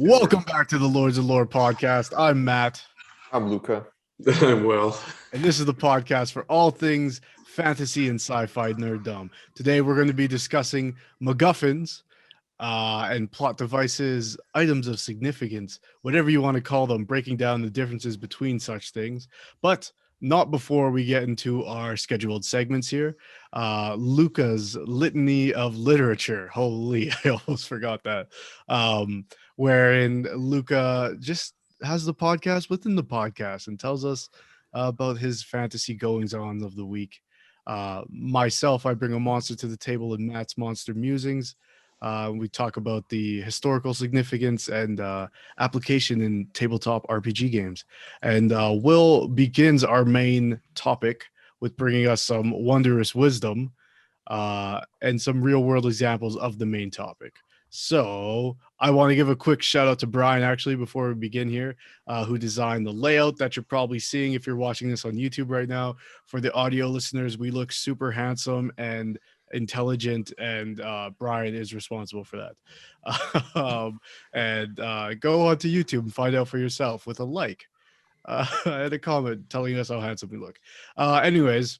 Welcome back to the Lords of Lore podcast. I'm Matt, I'm Luka. I'm well. and this is the podcast for all things fantasy and sci-fi nerddom. Today, we're going to be discussing Macguffins and plot devices, items of significance, whatever you want to call them, breaking down the differences between such things. But not before we get into our scheduled segments here. Luka's Litany of Literature. Holy, I almost forgot that. Wherein Luka just has the podcast within the podcast and tells us about his fantasy goings-on of the week. Myself, I bring a monster to the table in Matt's Monster Musings. We talk about the historical significance and application in tabletop RPG games. And Will begins our main topic with bringing us some wondrous wisdom and some real world examples of the main topic. So I want to give a quick shout out to Brian, actually, before we begin here, who designed the layout that you're probably seeing if you're watching this on YouTube right now. For the audio listeners, we look super handsome and intelligent, and Brian is responsible for that. And go on to YouTube and find out for yourself with a like and a comment telling us how handsome we look. Anyways,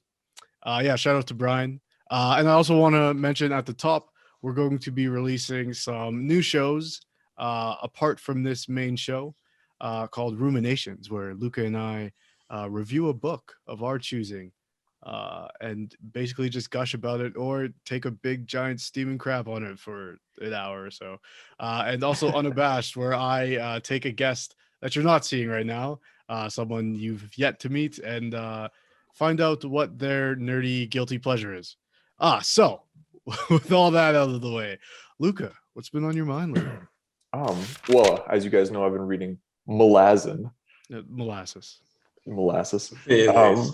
shout out to Brian. And I also want to mention at the top, we're going to be releasing some new shows apart from this main show called Ruminations, where Luka and I review a book of our choosing and basically just gush about it or take a big giant steaming crap on it for an hour or so. And also Unabashed, where I take a guest that you're not seeing right now, someone you've yet to meet, and find out what their nerdy guilty pleasure is. So with all that out of the way, Luka, what's been on your mind lately? Well, as you guys know, I've been reading Malazan. Molasses. Yeah, nice.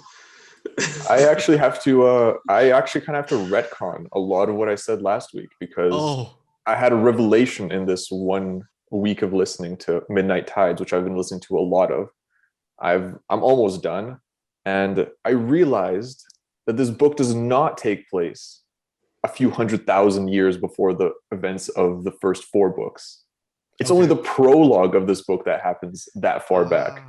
I actually kind of have to retcon a lot of what I said last week because I had a revelation in this 1 week of listening to Midnight Tides, which I've been listening to a lot of. I'm almost done, and I realized that this book does not take place a few 100,000 years before the events of the first 4 books. It's only the prologue of this book that happens that far back.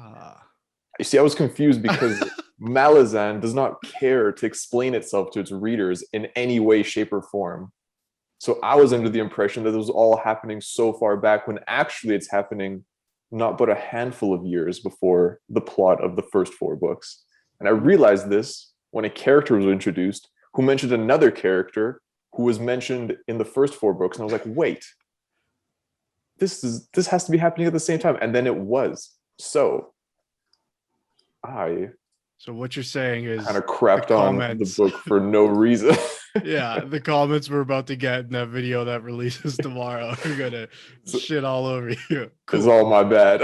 You see, I was confused because Malazan does not care to explain itself to its readers in any way, shape, or form. So I was under the impression that it was all happening so far back when actually it's happening not but a handful of years before the plot of the first 4 books. And I realized this when a character was introduced who mentioned another character who was mentioned in the first 4 books. And I was like, wait, this has to be happening at the same time. And then it was. So what you're saying is kind of crapped on the book for no reason. Yeah, the comments we're about to get in that video that releases tomorrow are gonna shit all over you. Cool. It's all my bad.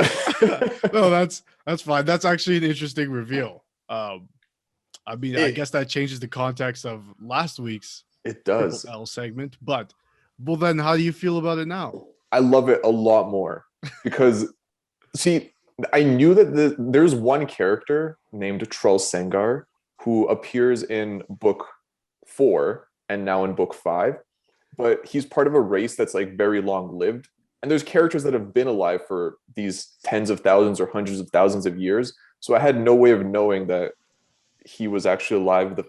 No, that's fine. That's actually an interesting reveal. I guess that changes the context of last week's L segment, but well, then how do you feel about it now? I love it a lot more because see, I knew that there's one character named Trull Sengar who appears in book 4 and now in book 5, but he's part of a race that's like very long lived. And there's characters that have been alive for these tens of thousands or hundreds of thousands of years. So I had no way of knowing that he was actually alive the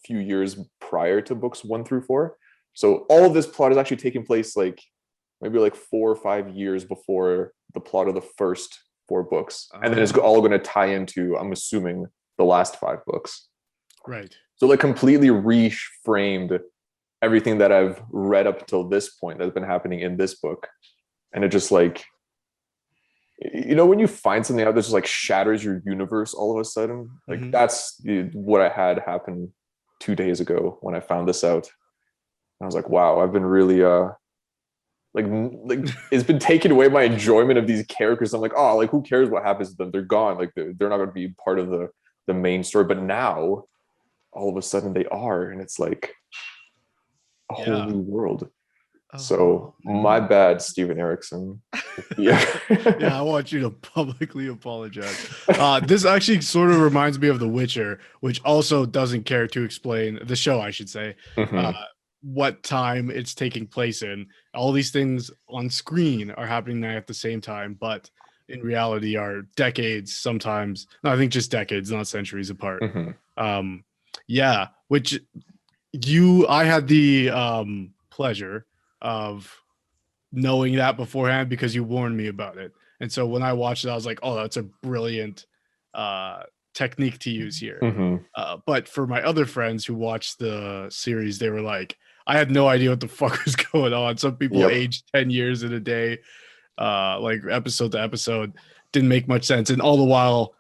few years prior to books 1 through 4. So all of this plot is actually taking place maybe 4 or 5 years before the plot of the first 4 books. And then it's all going to tie into, I'm assuming, the last 5 books. Right. So completely reframed everything that I've read up until this point that's been happening in this book. And it just when you find something out that just shatters your universe all of a sudden, that's what I had happen 2 days ago when I found this out. And I was like, wow, I've been really it's been taking away my enjoyment of these characters. I'm like, who cares what happens to them? They're gone. They're not going to be part of the main story. But now all of a sudden they are, and it's like a whole new world. So my bad, Steven Erickson. Yeah. I want you to publicly apologize. This actually sort of reminds me of The Witcher, which also doesn't care to explain the show, I should say. what time it's taking place in. All these things on screen are happening at the same time, but in reality are decades sometimes. No, I think just decades, not centuries apart. Yeah, which I had the pleasure of knowing that beforehand because you warned me about it. And so when I watched it, I was like, oh, that's a brilliant technique to use here. But for my other friends who watched the series, they were like, I had no idea what the fuck was going on. Some people aged 10 years in a day, like episode to episode. Didn't make much sense. And all the while,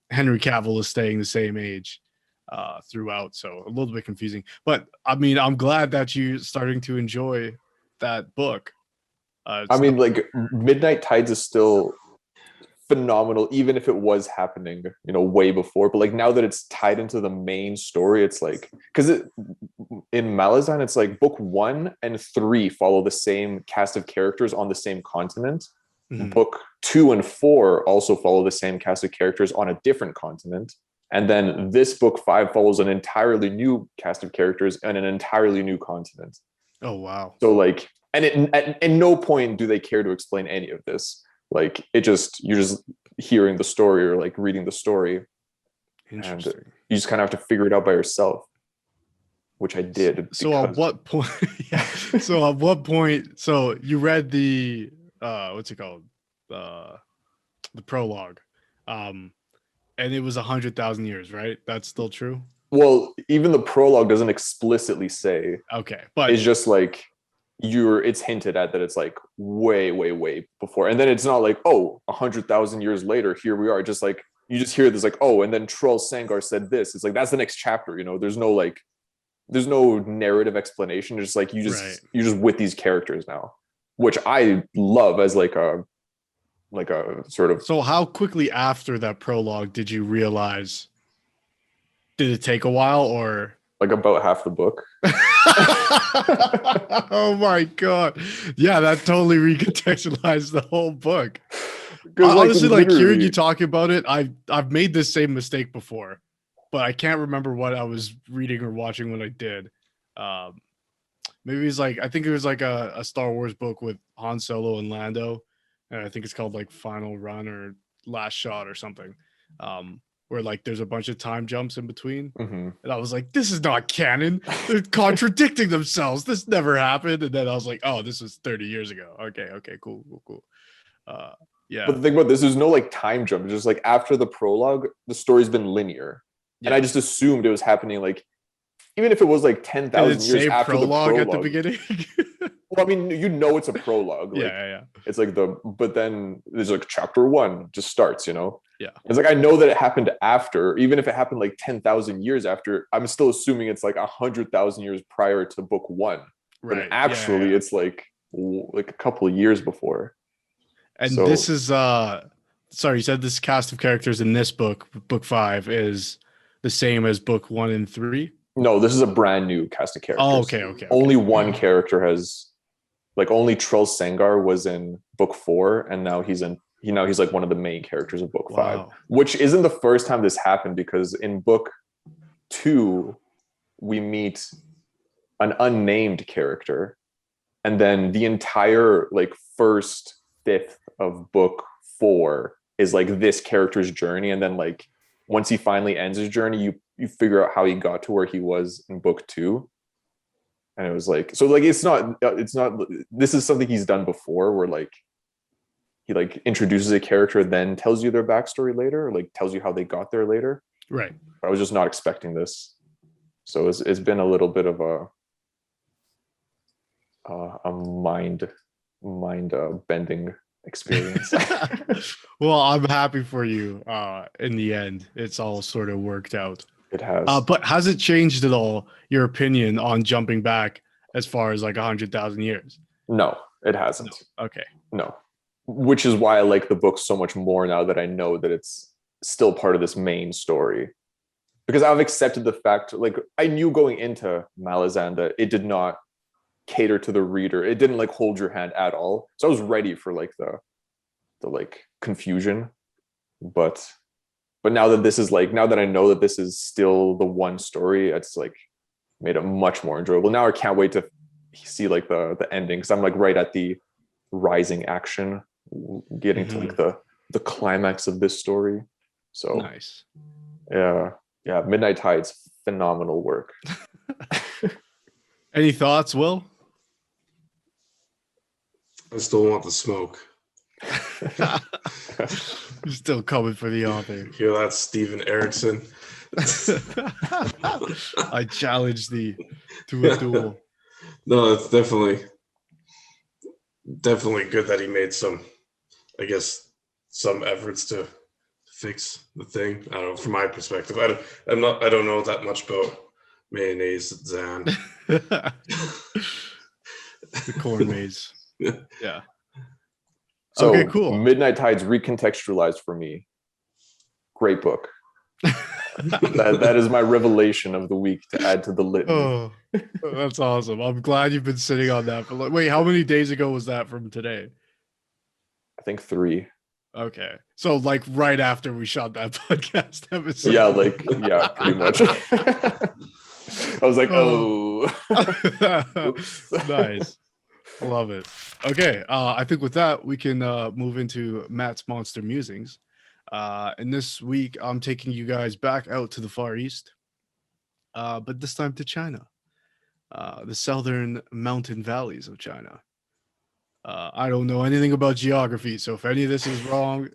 Henry Cavill is staying the same age throughout. So a little bit confusing. But I mean, I'm glad that you're starting to enjoy that book. I mean, like Midnight Tides is still phenomenal, even if it was happening, way before. But like now that it's tied into the main story, it's like, because in Malazan, it's like book 1 and 3 follow the same cast of characters on the same continent. Book 2 and 4 also follow the same cast of characters on a different continent. And then this book 5 follows an entirely new cast of characters and an entirely new continent. Oh, wow. So like, and at no point do they care to explain any of this. Like you're just hearing the story or like reading the story. Interesting. And you just kind of have to figure it out by yourself, which I did. So at what point? So at what point? So you read the what's it called? The prologue, and it was 100,000 years, right? That's still true. Well, even the prologue doesn't explicitly say. Okay, but it's just like it's hinted at that it's like way before, and then it's not like 100,000 years later here we are. Just like you just hear this like and then Troll Sangar said this. It's like that's the next chapter. There's no narrative explanation. It's just like you're just with these characters now, which I love as like a sort of. So how quickly after that prologue did you realize? Did it take a while or? Like about half the book. Oh my god! Yeah, that totally recontextualized the whole book. Honestly, like hearing you talk about it, I've made this same mistake before, but I can't remember what I was reading or watching when I did. Maybe it's like I think it was like a Star Wars book with Han Solo and Lando, and I think it's called like Final Run or Last Shot or something. Where like there's a bunch of time jumps in between. And I was like, this is not canon. They're contradicting themselves. This never happened. And then I was like, oh, this was 30 years ago. Okay, cool. Yeah. But the thing about this, there's no like time jump. It's just like after the prologue, the story's been linear. Yeah. And I just assumed it was happening like, even if it was like 10,000 years after the prologue at the beginning. Well, I mean, it's a prologue. Like, yeah. It's like but then there's like chapter 1 just starts, Yeah. It's like, I know that it happened after, even if it happened like 10,000 years after, I'm still assuming it's like 100,000 years prior to book 1. Right. But actually it's like a couple of years before. And this is, sorry, you said this cast of characters in this book 5 is the same as book 1 and 3? No, this is a brand new cast of characters. Oh, okay. Only one character has, like, only Troll Sangar was in book 4, and now he's like one of the main characters of book 5, which isn't the first time this happened, because in book 2 we meet an unnamed character, and then the entire like first fifth of book 4 is like this character's journey, and then like once he finally ends his journey, you figure out how he got to where he was in book 2. And it was like, so like it's not this is something he's done before, where like he like introduces a character, then tells you their backstory later, or like tells you how they got there later. Right. But I was just not expecting this, so it's been a little bit of a mind bending experience. Well, I'm happy for you. In the end, it's all sort of worked out. It has. But has it changed at all your opinion on jumping back as far as like 100,000 years? No, it hasn't. No. Okay. No. Which is why I like the book so much more now that I know that it's still part of this main story. Because I've accepted the fact, like I knew going into Malazan that it did not cater to the reader. It didn't like hold your hand at all. So I was ready for like the like confusion. But now that this is like, now that I know that this is still the one story, it's like made it much more enjoyable. Now I can't wait to see like the ending, because I'm like right at the rising action, getting to like the climax of this story. So nice. Yeah, Midnight Tides, phenomenal work. Any thoughts, Will? I still want the smoke. You're still coming for the author. Hear that, Steven Erickson? I challenge thee to a duel. No, it's definitely good that he made some efforts to fix the thing. I don't know, from my perspective. I don't know that much about mayonnaise Zan. The corn maze. Yeah. So okay, cool. Midnight Tides recontextualized for me. Great book. that is my revelation of the week to add to the litany. Oh, that's awesome. I'm glad you've been sitting on that for wait, how many days ago was that from today? I think 3. Okay. So like right after we shot that podcast episode. Yeah, pretty much. I was like, oh. Nice. Love it. Okay. I think with that, we can move into Matt's Monster Musings. And this week, I'm taking you guys back out to the Far East, but this time to China, the southern mountain valleys of China. I don't know anything about geography, so if any of this is wrong,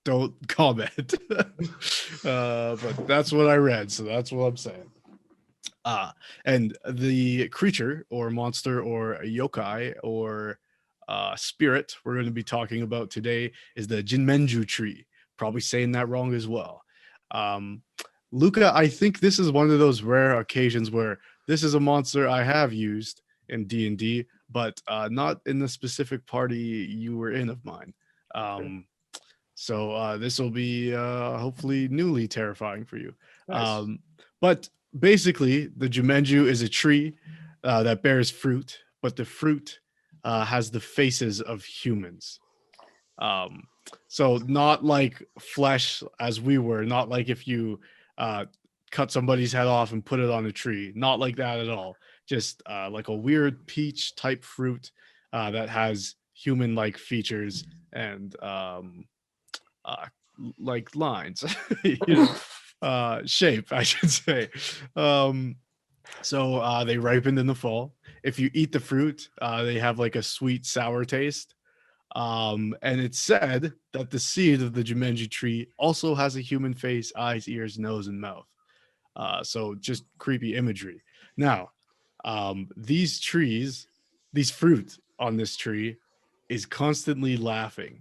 don't comment. But that's what I read, so that's what I'm saying. And the creature or monster or yokai or spirit we're going to be talking about today is the Jinmenju tree. Probably saying that wrong as well. Luka, I think this is one of those rare occasions where this is a monster I have used in D&D, but not in the specific party you were in of mine. So this will be hopefully newly terrifying for you. Nice. But basically, the Jinmenju is a tree that bears fruit, but the fruit has the faces of humans. So not like flesh as we were, not like if you cut somebody's head off and put it on a tree, not like that at all. Just like a weird peach type fruit that has human-like features and like lines, shape, I should say. So they ripened in the fall. If you eat the fruit, they have like a sweet sour taste. And it's said that the seed of the Jinmenju tree also has a human face, eyes, ears, nose, and mouth. So just creepy imagery. Now, these fruit on this tree is constantly laughing.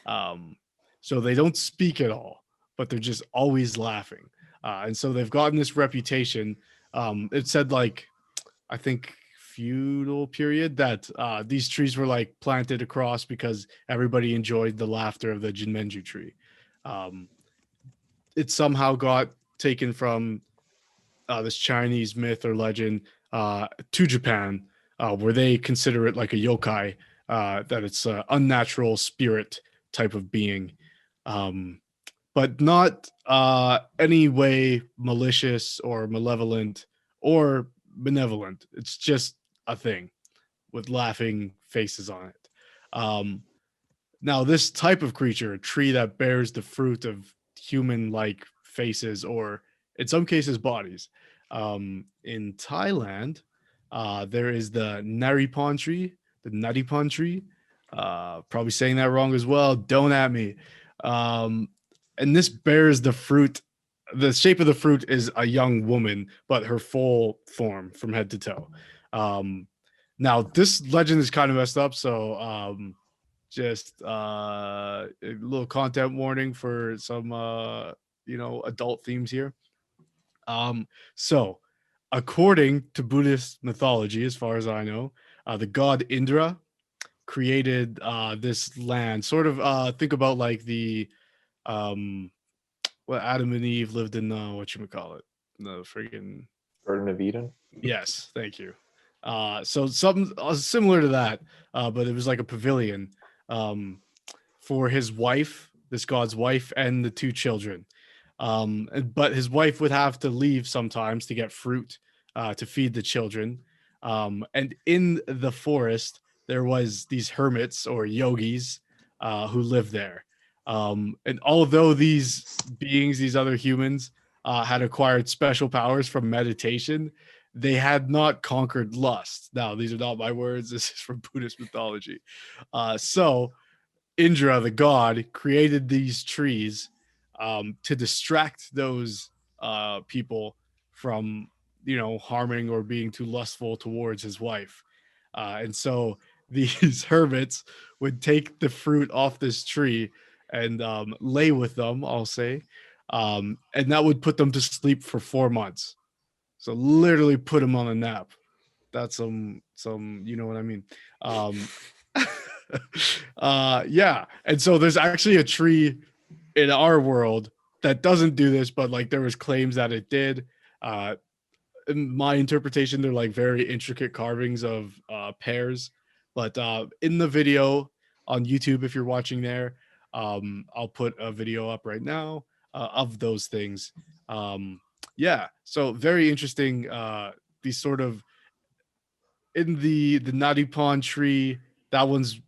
So they don't speak at all, but they're just always laughing. And so they've gotten this reputation. It said like, I think feudal period that these trees were like planted across because everybody enjoyed the laughter of the Jinmenju tree. It somehow got taken from this Chinese myth or legend to Japan, where they consider it like a yokai, that it's an unnatural spirit type of being, but not any way malicious or malevolent or benevolent. It's just a thing with laughing faces on it. Now, this type of creature, a tree that bears the fruit of human-like faces, or in some cases bodies. In Thailand, there is the Naripon tree, the Naripon tree. Probably saying that wrong as well. Don't at me. And this bears the fruit. The shape of the fruit is a young woman, but her full form from head to toe. Now, this legend is kind of messed up, so just a little content warning for some adult themes here. So according to Buddhist mythology, as far as I know, the god Indra created this land. Sort of think about like the what Adam and Eve lived in, whatchamacallit, the friggin' Garden of Eden. Yes, thank you. So something similar to that, but it was like a pavilion for his wife, this god's wife, and the 2 children. But his wife would have to leave sometimes to get fruit to feed the children. And in the forest, there was these hermits or yogis who lived there. And although these beings, these other humans, had acquired special powers from meditation, they had not conquered lust. Now, these are not my words. This is from Buddhist mythology. So Indra, the god, created these trees to distract those people from, harming or being too lustful towards his wife. And so these hermits would take the fruit off this tree and lay with them, I'll say. And that would put them to sleep for 4 months. So literally put them on a nap. That's you know what I mean. Yeah. And so there's actually a tree in our world that doesn't do this, but like there was claims that it did. In my interpretation, they're like very intricate carvings of pears. But in the video on YouTube, if you're watching there, I'll put a video up right now of those things. Yeah, so very interesting. These sort of in the Nadipan tree, that one's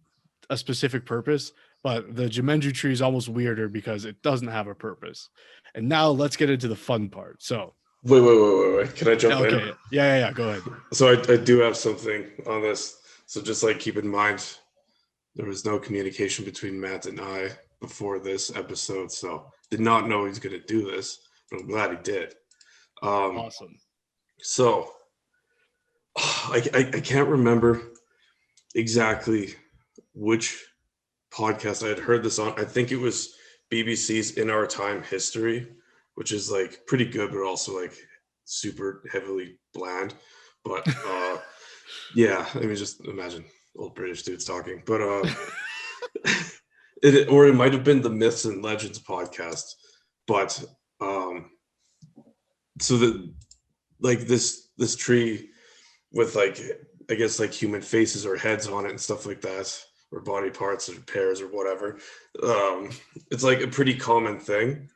a specific purpose, but the Jinmenju tree is almost weirder because it doesn't have a purpose. And now let's get into the fun part. So wait. Can I jump in? Okay. Yeah. Go ahead. So I do have something on this. So just like keep in mind, there was no communication between Matt and I before this episode, so did not know he's going to do this, but I'm glad he did. Awesome. So I can't remember exactly which podcast I had heard this on. I think it was BBC's In Our Time History, which is like pretty good, but also like super heavily bland. But yeah, I mean, just imagine old British dudes talking. But it might have been the Myths and Legends podcast. But so that like this tree with like I guess like human faces or heads on it and stuff like that, or body parts or pairs or whatever. It's like a pretty common thing.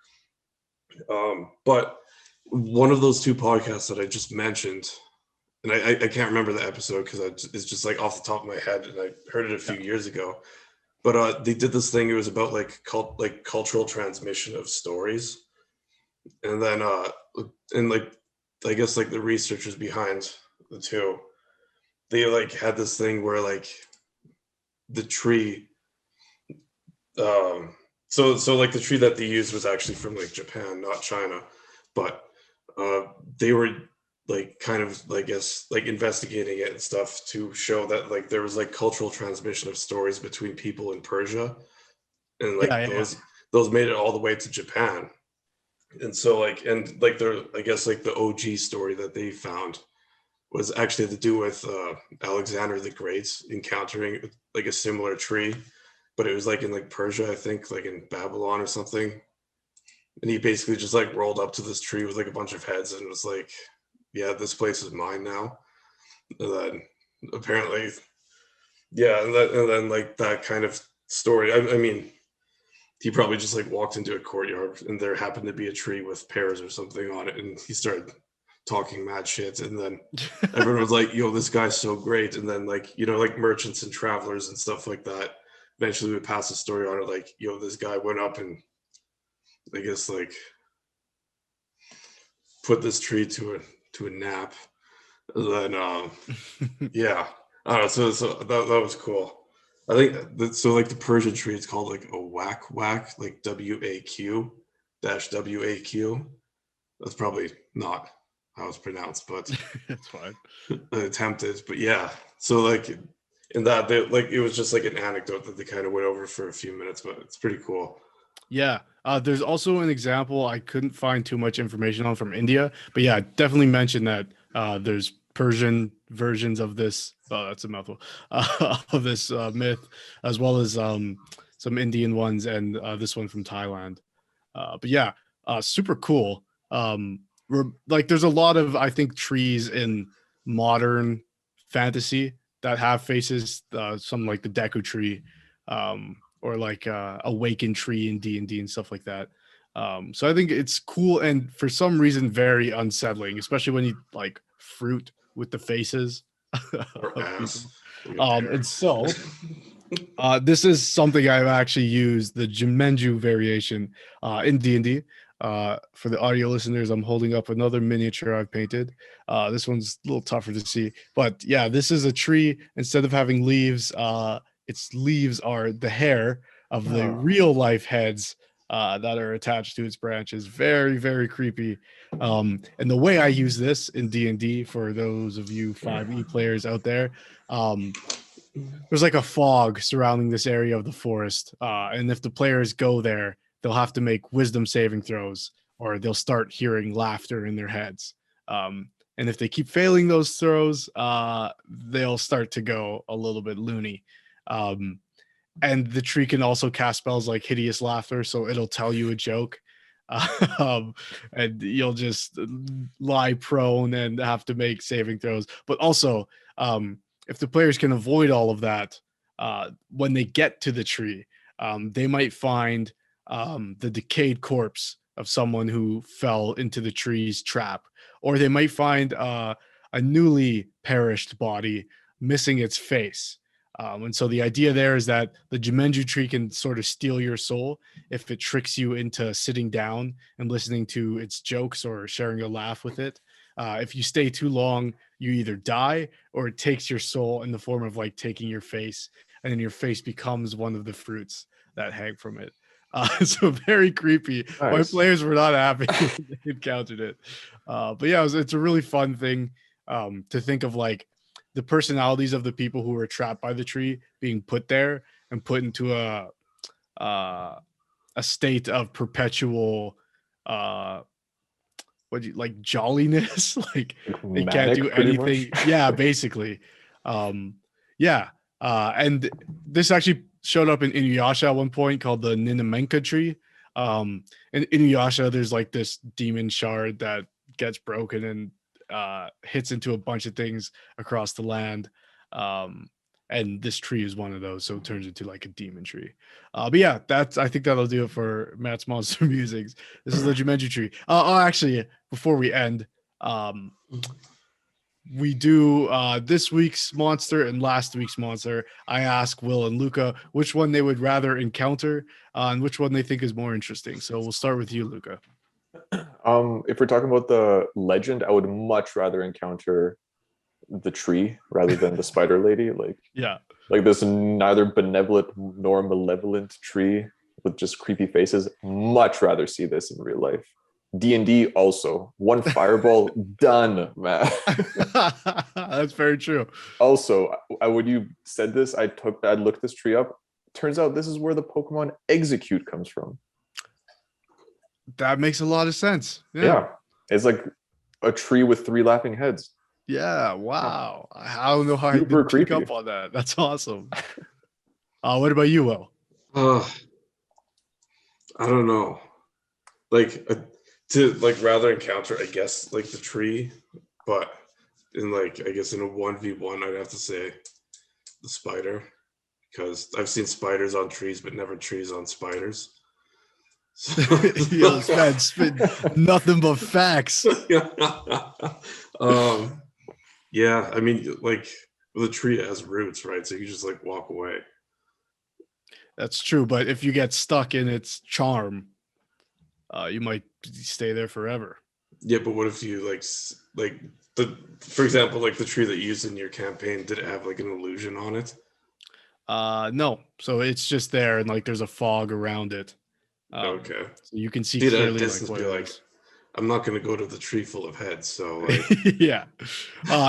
But one of those two podcasts that I just mentioned, and I can't remember the episode because it's just like off the top of my head, and I heard it a few years ago. But they did this thing. It was about like cultural transmission of stories, and then and like I guess like the researchers behind the two, they like had this thing where like the tree so like the tree that they used was actually from like Japan, not China, but they were like kind of I guess like investigating it and stuff to show that like there was like cultural transmission of stories between people in Persia, and like those made it all the way to Japan. And so like and like I guess like the OG story that they found was actually to do with Alexander the Great encountering like a similar tree, but it was like in like Persia, I think, like in Babylon or something. And he basically just like rolled up to this tree with like a bunch of heads and was like, yeah, this place is mine now. And then apparently, yeah, and then like that kind of story. I mean, he probably just like walked into a courtyard and there happened to be a tree with pears or something on it, and he started talking mad shit, and then everyone was like, yo, this guy's so great. And then like like merchants and travelers and stuff like that eventually would pass the story on it, like, yo, this guy went up and I guess like put this tree to a nap, and then yeah, I don't know, so that was cool. I think so like the Persian tree, it's called like a whack, like WAQ -WAQ. That's probably not how it's pronounced, but it's fine. Attempted. But yeah, so like in that like it was just like an anecdote that they kind of went over for a few minutes, but it's pretty cool. Yeah, there's also an example I couldn't find too much information on from India, but yeah, definitely mention that there's Persian versions of this. Oh, that's a mouthful. Of this myth, as well as some Indian ones, and this one from Thailand. But yeah, super cool. Like there's a lot of I think trees in modern fantasy that have faces. Some like the Deku tree, or like Awakened tree in D&D and stuff like that. So I think it's cool and for some reason very unsettling, especially when you like fruit with the faces Or of ass. people. And so this is something I've actually used, the Jinmenju variation in D&D. For the audio listeners, I'm holding up another miniature I've painted. This one's a little tougher to see, but yeah, this is a tree. Instead of having leaves, its leaves are the hair of the real life heads that are attached to its branches. Very, very creepy. And the way I use this in D&D, for those of you 5e players out there, there's like a fog surrounding this area of the forest. And if the players go there, they'll have to make wisdom saving throws or they'll start hearing laughter in their heads. And if they keep failing those throws, they'll start to go a little bit loony. And the tree can also cast spells like hideous laughter, so it'll tell you a joke. And you'll just lie prone and have to make saving throws. But also, if the players can avoid all of that, when they get to the tree, they might find the decayed corpse of someone who fell into the tree's trap, or they might find a newly perished body missing its face. And so the idea there is that the Jinmenju tree can sort of steal your soul if it tricks you into sitting down and listening to its jokes or sharing a laugh with it. If you stay too long, you either die or it takes your soul in the form of like taking your face, and then your face becomes one of the fruits that hang from it. So very creepy. Nice. My players were not happy when they encountered it. But yeah, it's a really fun thing to think of, like the personalities of the people who were trapped by the tree being put there and put into a state of perpetual like jolliness. Like they can't do anything. Yeah, basically. Yeah. And this actually showed up in Inuyasha at one point, called the Ninamenka tree. In Inuyasha, there's like this demon shard that gets broken and hits into a bunch of things across the land. And this tree is one of those, so it turns into like a demon tree. But yeah, I think that'll do it for Matt's Monster Musings. This is the Jinmenju tree. Actually, before we end, we do this week's monster and last week's monster. I ask Will and Luka which one they would rather encounter and which one they think is more interesting. So we'll start with you, Luka. If we're talking about the legend, I would much rather encounter the tree rather than the spider lady. Like, yeah, like this neither benevolent nor malevolent tree with just creepy faces. Much rather see this in real life. D&D also, one fireball done, man. That's very true. Also, when you said this, I looked this tree up. Turns out this is where the Pokemon Execute comes from. That makes a lot of sense. Yeah. It's like a tree with 3 laughing heads. Yeah, wow. I don't know how I didn't pick up on that. That's awesome. What about you, Will? I don't know. Like to like rather encounter, I guess, like the tree, but in like I guess in a 1v1, I'd have to say the spider, because I've seen spiders on trees, but never trees on spiders. So. Yo, man, spit nothing but facts. Yeah, I mean, like the tree has roots, right? So you just like walk away. That's true, but if you get stuck in its charm, you might stay there forever. Yeah, but what if you for example, like the tree that you used in your campaign, did it have like an illusion on it? No. So it's just there, and like there's a fog around it. Okay. So you can see clearly. Like, I'm not going to go to the tree full of heads. So like... yeah.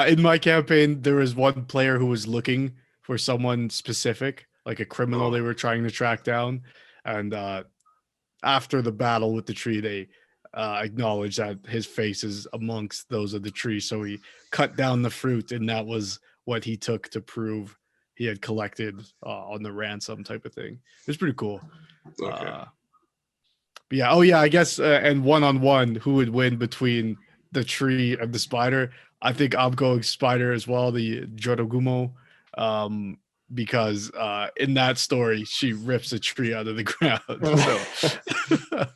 In my campaign, there was one player who was looking for someone specific, like a criminal they were trying to track down, and after the battle with the tree, they acknowledged that his face is amongst those of the tree. So he cut down the fruit, and that was what he took to prove he had collected on the ransom type of thing. It was pretty cool. Okay. But yeah, I guess, and one-on-one, who would win between the tree and the spider? I think I'm going spider as well, the Jorogumo, because in that story, she rips a tree out of the ground. So.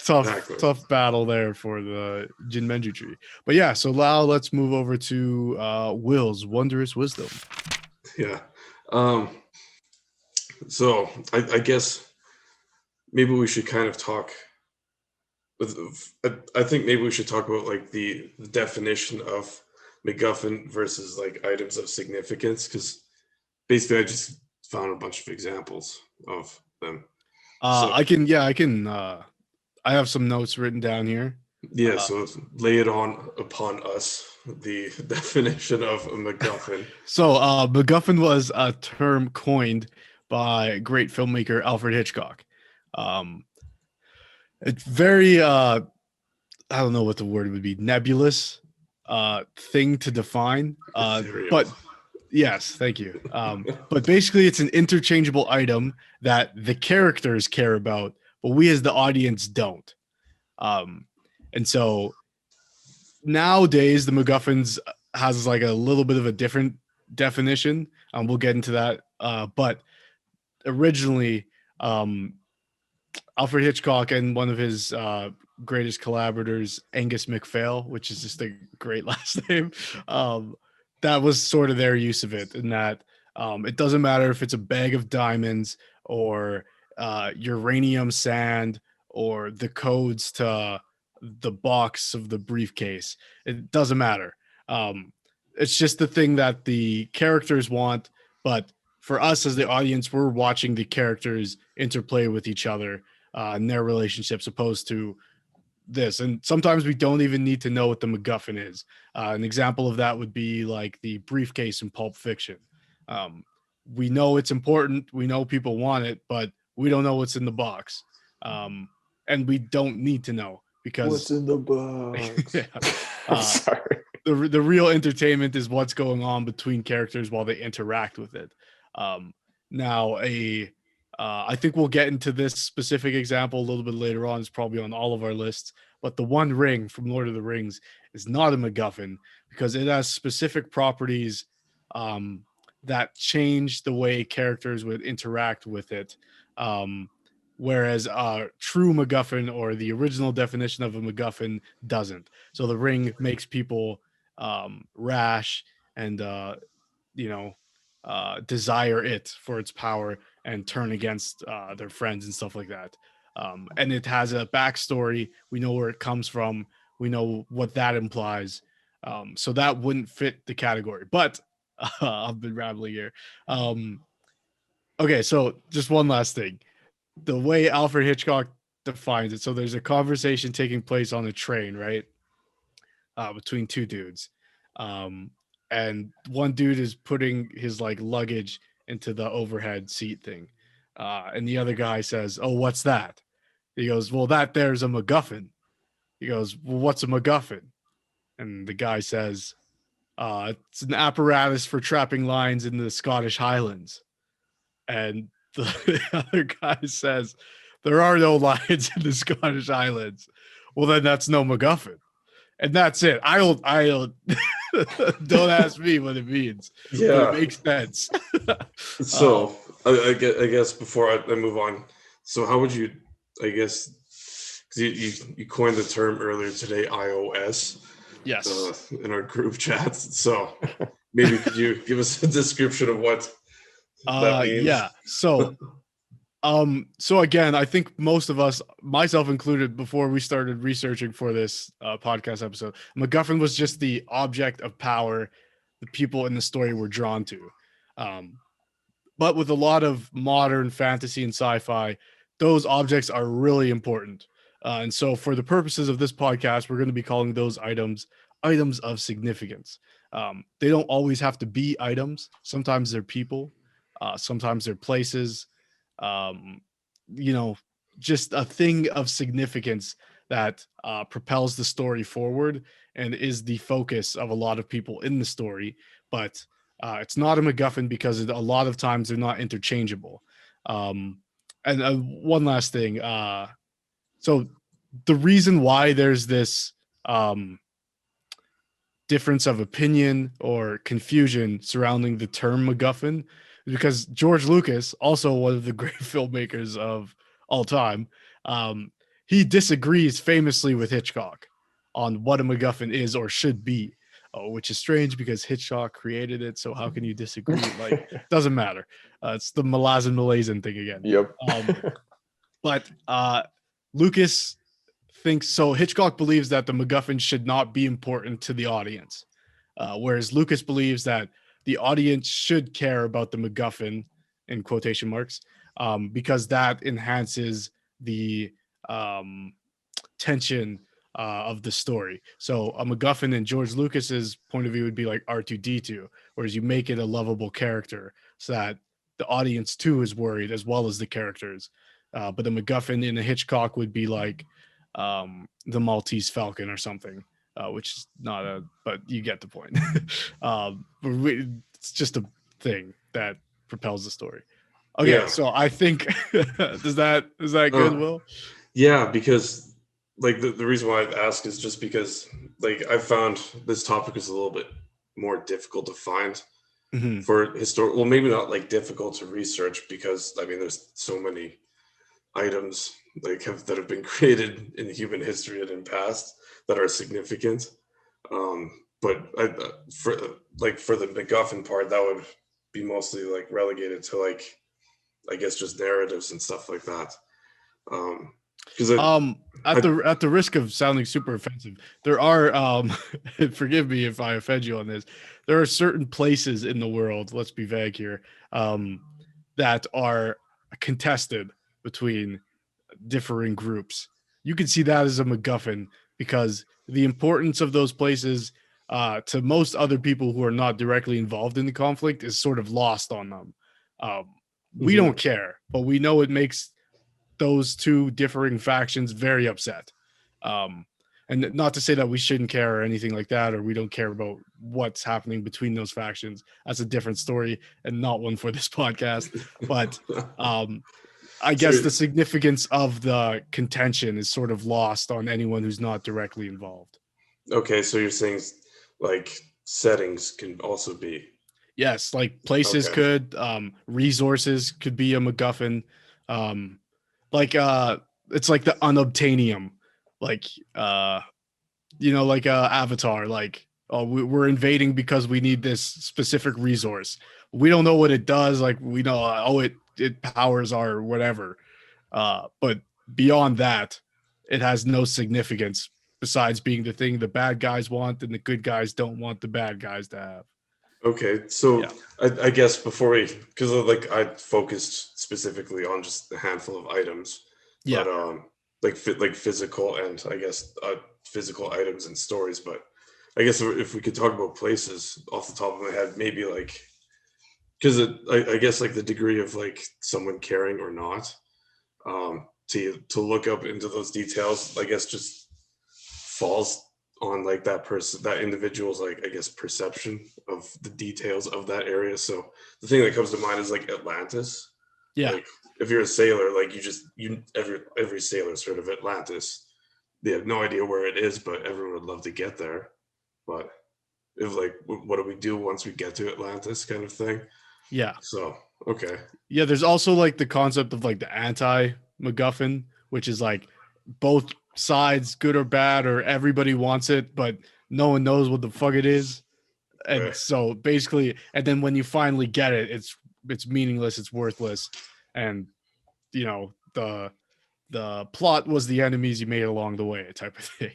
tough battle there for the Jinmenju tree. But yeah, so Lau, let's move over to Will's Wondrous Wisdom. Yeah. So I guess maybe we should kind of talk. I think maybe we should talk about like the definition of MacGuffin versus like items of significance, because basically I just found a bunch of examples of them. I have some notes written down here. Yeah, so lay it upon us, the definition of a MacGuffin. So MacGuffin was a term coined by great filmmaker Alfred Hitchcock. It's very I don't know what the word would be, nebulous thing to define. But yes, thank you. But basically it's an interchangeable item that the characters care about, but we as the audience don't. And so nowadays the MacGuffins has like a little bit of a different definition. We'll get into that. But originally, Alfred Hitchcock and one of his greatest collaborators, Angus MacPhail, which is just a great last name, that was sort of their use of it, in that it doesn't matter if it's a bag of diamonds or uranium sand or the codes to the box of the briefcase. It doesn't matter. It's just the thing that the characters want, but for us as the audience, we're watching the characters interplay with each other and their relationships, opposed to this. And sometimes we don't even need to know what the MacGuffin is. An example of that would be like the briefcase in Pulp Fiction. We know it's important, we know people want it, but we don't know what's in the box. And we don't need to know, because what's in the box? I'm sorry. The real entertainment is what's going on between characters while they interact with it. Now, I think we'll get into this specific example a little bit later on. It's probably on all of our lists, but the One Ring from Lord of the Rings is not a MacGuffin because it has specific properties that change the way characters would interact with it. Whereas true MacGuffin, or the original definition of a MacGuffin, doesn't. So the ring makes people rash and desire it for its power and turn against their friends and stuff like that. And it has a backstory. We know where it comes from. We know what that implies. So that wouldn't fit the category. But I've been rambling here. Okay, so just one last thing. The way Alfred Hitchcock defines it. So there's a conversation taking place on a train, right? Between two dudes. And one dude is putting his like luggage into the overhead seat thing. And the other guy says, "Oh, what's that?" He goes, "Well, that there's a MacGuffin." He goes, "Well, what's a MacGuffin?" And the guy says, "It's an apparatus for trapping lions in the Scottish Highlands." And the other guy says, "There are no lions in the Scottish Highlands." Well, then that's no MacGuffin. And that's it. I don't don't ask me what it means. Yeah, but it makes sense. So I guess before I move on, so how would you, I guess, because you coined the term earlier today, iOS. Yes. In our group chats. So maybe could you give us a description of what that means? Yeah. So again, I think most of us, myself included, before we started researching for this podcast episode, MacGuffin was just the object of power the people in the story were drawn to. But with a lot of modern fantasy and sci-fi, those objects are really important. And so for the purposes of this podcast, we're going to be calling those items of significance. They don't always have to be items. Sometimes they're people. Sometimes they're places. Just a thing of significance that propels the story forward and is the focus of a lot of people in the story. But it's not a MacGuffin because a lot of times they're not interchangeable. And one last thing. So the reason why there's this difference of opinion or confusion surrounding the term MacGuffin, because George Lucas, also one of the great filmmakers of all time, he disagrees famously with Hitchcock on what a MacGuffin is or should be. Which is strange because Hitchcock created it. So how can you disagree? Like, doesn't matter. It's the Malazan thing again. Yep. But Lucas thinks so. Hitchcock believes that the MacGuffin should not be important to the audience, whereas Lucas believes that the audience should care about the MacGuffin in quotation marks because that enhances the tension of the story. So a MacGuffin in George Lucas's point of view would be like R2D2, whereas you make it a lovable character so that the audience too is worried as well as the characters. But the MacGuffin in a Hitchcock would be like the Maltese Falcon or something, which is not a, but you get the point. It's just a thing that propels the story. Okay, yeah. So I think is that good, Will? Yeah, because like the reason why I ask is just because like I found this topic is a little bit more difficult to find for historical. Well, maybe not like difficult to research because I mean there's so many items like that have been created in human history and in past that are significant. But for the MacGuffin part, that would be mostly like relegated to like I guess just narratives and stuff like that. At the risk of sounding super offensive, there are forgive me if I offend you on this, there are certain places in the world, let's be vague here, that are contested between differing groups. You can see that as a MacGuffin because the importance of those places to most other people who are not directly involved in the conflict is sort of lost on them. We don't care, but we know it makes those two differing factions very upset. And not to say that we shouldn't care or anything like that, or we don't care about what's happening between those factions. That's a different story and not one for this podcast. But I guess the significance of the contention is sort of lost on anyone who's not directly involved. Okay, so you're saying like settings can also be. Yes, like places could, resources could be a MacGuffin. It's like the unobtainium, like like Avatar, like we're invading because we need this specific resource. We don't know what it does, like we know it powers our whatever, but beyond that it has no significance besides being the thing the bad guys want and the good guys don't want the bad guys to have. Okay, so yeah. I guess before because like I focused specifically on just a handful of items, but like physical and I guess physical items and stories. But I guess if we could talk about places off the top of my head, maybe like because I guess like the degree of like someone caring or not, to look up into those details, I guess just falls on like that individual's like I guess perception of the details of that area. So the thing that comes to mind is like Atlantis. Yeah. Like if you're a sailor, like every sailor's heard of Atlantis. They have no idea where it is, but everyone would love to get there. But if like what do we do once we get to Atlantis kind of thing? Yeah. So okay. Yeah, there's also like the concept of like the anti-MacGuffin, which is like both sides, good or bad, or everybody wants it, but no one knows what the fuck it is. And so basically, and then when you finally get it, it's meaningless, it's worthless, and the plot was the enemies you made along the way, type of thing.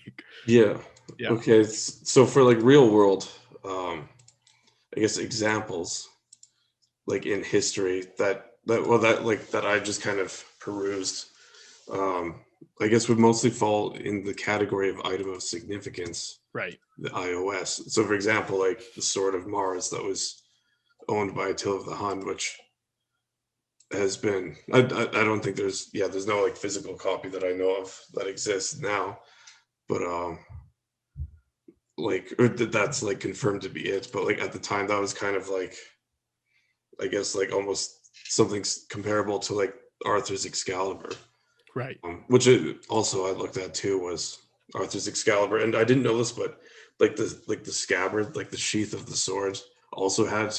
Yeah. Okay. So for like real world, I guess examples, like in history that I just kind of perused, I guess would mostly fall in the category of item of significance. Right. The iOS. So for example, like the Sword of Mars that was owned by Attila of the Hun, which has been, I don't think there's no like physical copy that I know of that exists now, but that's like confirmed to be it. But like at the time that was kind of like, I guess like almost something comparable to like Arthur's Excalibur. Right. Which also I looked at too was Arthur's Excalibur, and I didn't know this, but like the scabbard, like the sheath of the sword, also had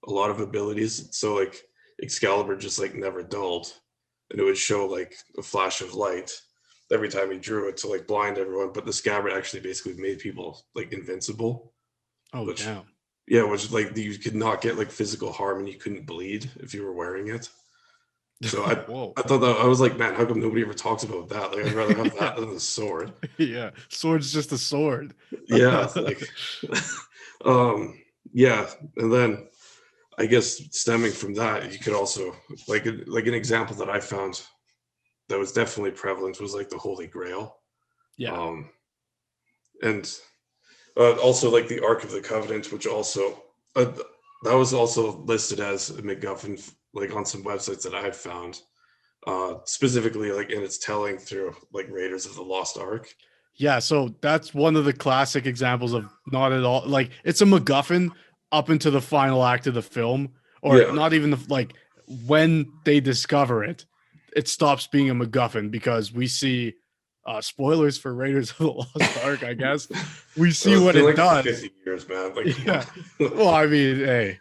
a lot of abilities. So like Excalibur just like never dulled, and it would show like a flash of light, every time he drew it to like blind everyone, but the scabbard actually basically made people like invincible. Oh, which, damn. Yeah, which like you could not get like physical harm and you couldn't bleed if you were wearing it. So I thought that I was like, man, how come nobody ever talks about that? Like I'd rather have that than the sword. Yeah, sword's just a sword. Yeah, like yeah, and then I guess stemming from that, you could also like an example that I found that was definitely prevalent was like the Holy Grail. Yeah. And also like the Ark of the Covenant, which also that was also listed as a MacGuffin like on some websites that I've found, specifically like in its telling through like Raiders of the Lost Ark. Yeah, so that's one of the classic examples of not at all like it's a MacGuffin up into the final act of the film, or not even like when they discover it, it stops being a MacGuffin because we see spoilers for Raiders of the Lost Ark, I guess. We see what it like does. 50 years, man. Like, yeah. Well, I mean, hey,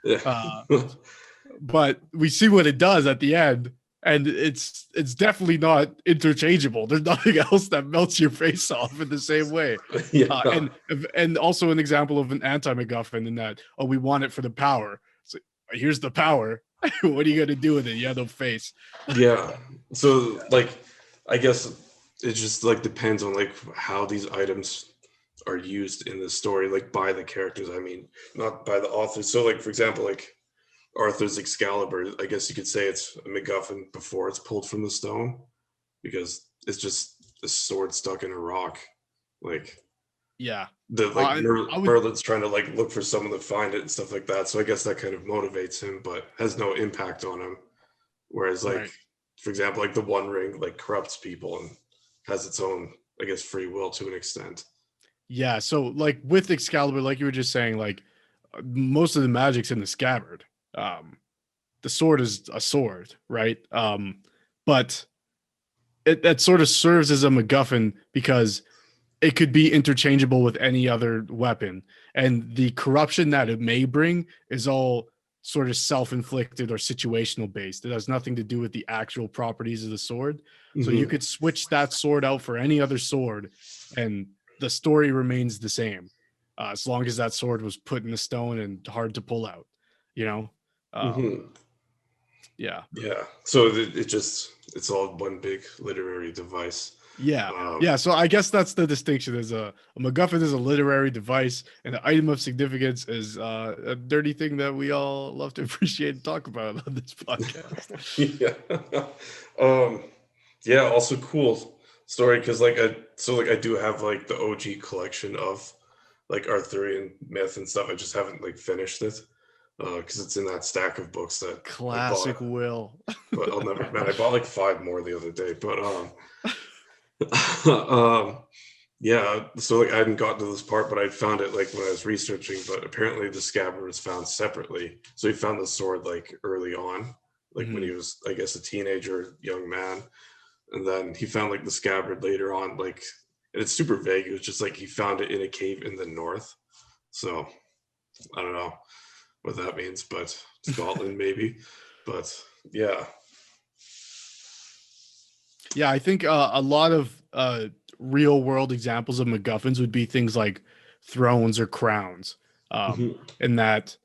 but we see what it does at the end, and it's definitely not interchangeable. There's nothing else that melts your face off in the same way. And also an example of an anti-MacGuffin in that, oh, we want it for the power. So here's the power. What are you gonna do with it? You have no face. Yeah. So like, I guess it just like depends on like how these items are used in the story, like by the characters. I mean, not by the authors. So like, for example, like Arthur's Excalibur, I guess you could say it's a MacGuffin before it's pulled from the stone, because it's just a sword stuck in a rock. Like, yeah, the like Merlin's trying to like look for someone to find it and stuff like that. So I guess that kind of motivates him, but has no impact on him. Whereas like, for example, like the One Ring like corrupts people and has its own, I guess, free will to an extent. Yeah, so like with Excalibur, like you were just saying, like most of the magic's in the scabbard. The sword is a sword, right? But that sort of serves as a MacGuffin because it could be interchangeable with any other weapon, and the corruption that it may bring is all sort of self-inflicted or situational based. It has nothing to do with the actual properties of the sword. So you could switch that sword out for any other sword, and the story remains the same, as long as that sword was put in the stone and hard to pull out. You know. Yeah. So it's all one big literary device. Yeah. So I guess that's the distinction. Is a MacGuffin is a literary device, and an item of significance is a dirty thing that we all love to appreciate and talk about on this podcast. Yeah. Also cool story because I do have like the OG collection of like Arthurian myth and stuff. I just haven't like finished it. Because it's in that stack of books that classic I bought. Will. But I'll never, man. I bought like 5 more the other day. But yeah. So like I hadn't gotten to this part, but I found it like when I was researching. But apparently the scabbard was found separately. So he found the sword like early on, like when he was, I guess, a teenager, young man, and then he found like the scabbard later on. Like, and it's super vague. It was just like he found it in a cave in the north. So I don't know what that means, but Scotland maybe. But yeah, I think a lot of real world examples of MacGuffins would be things like thrones or crowns, in that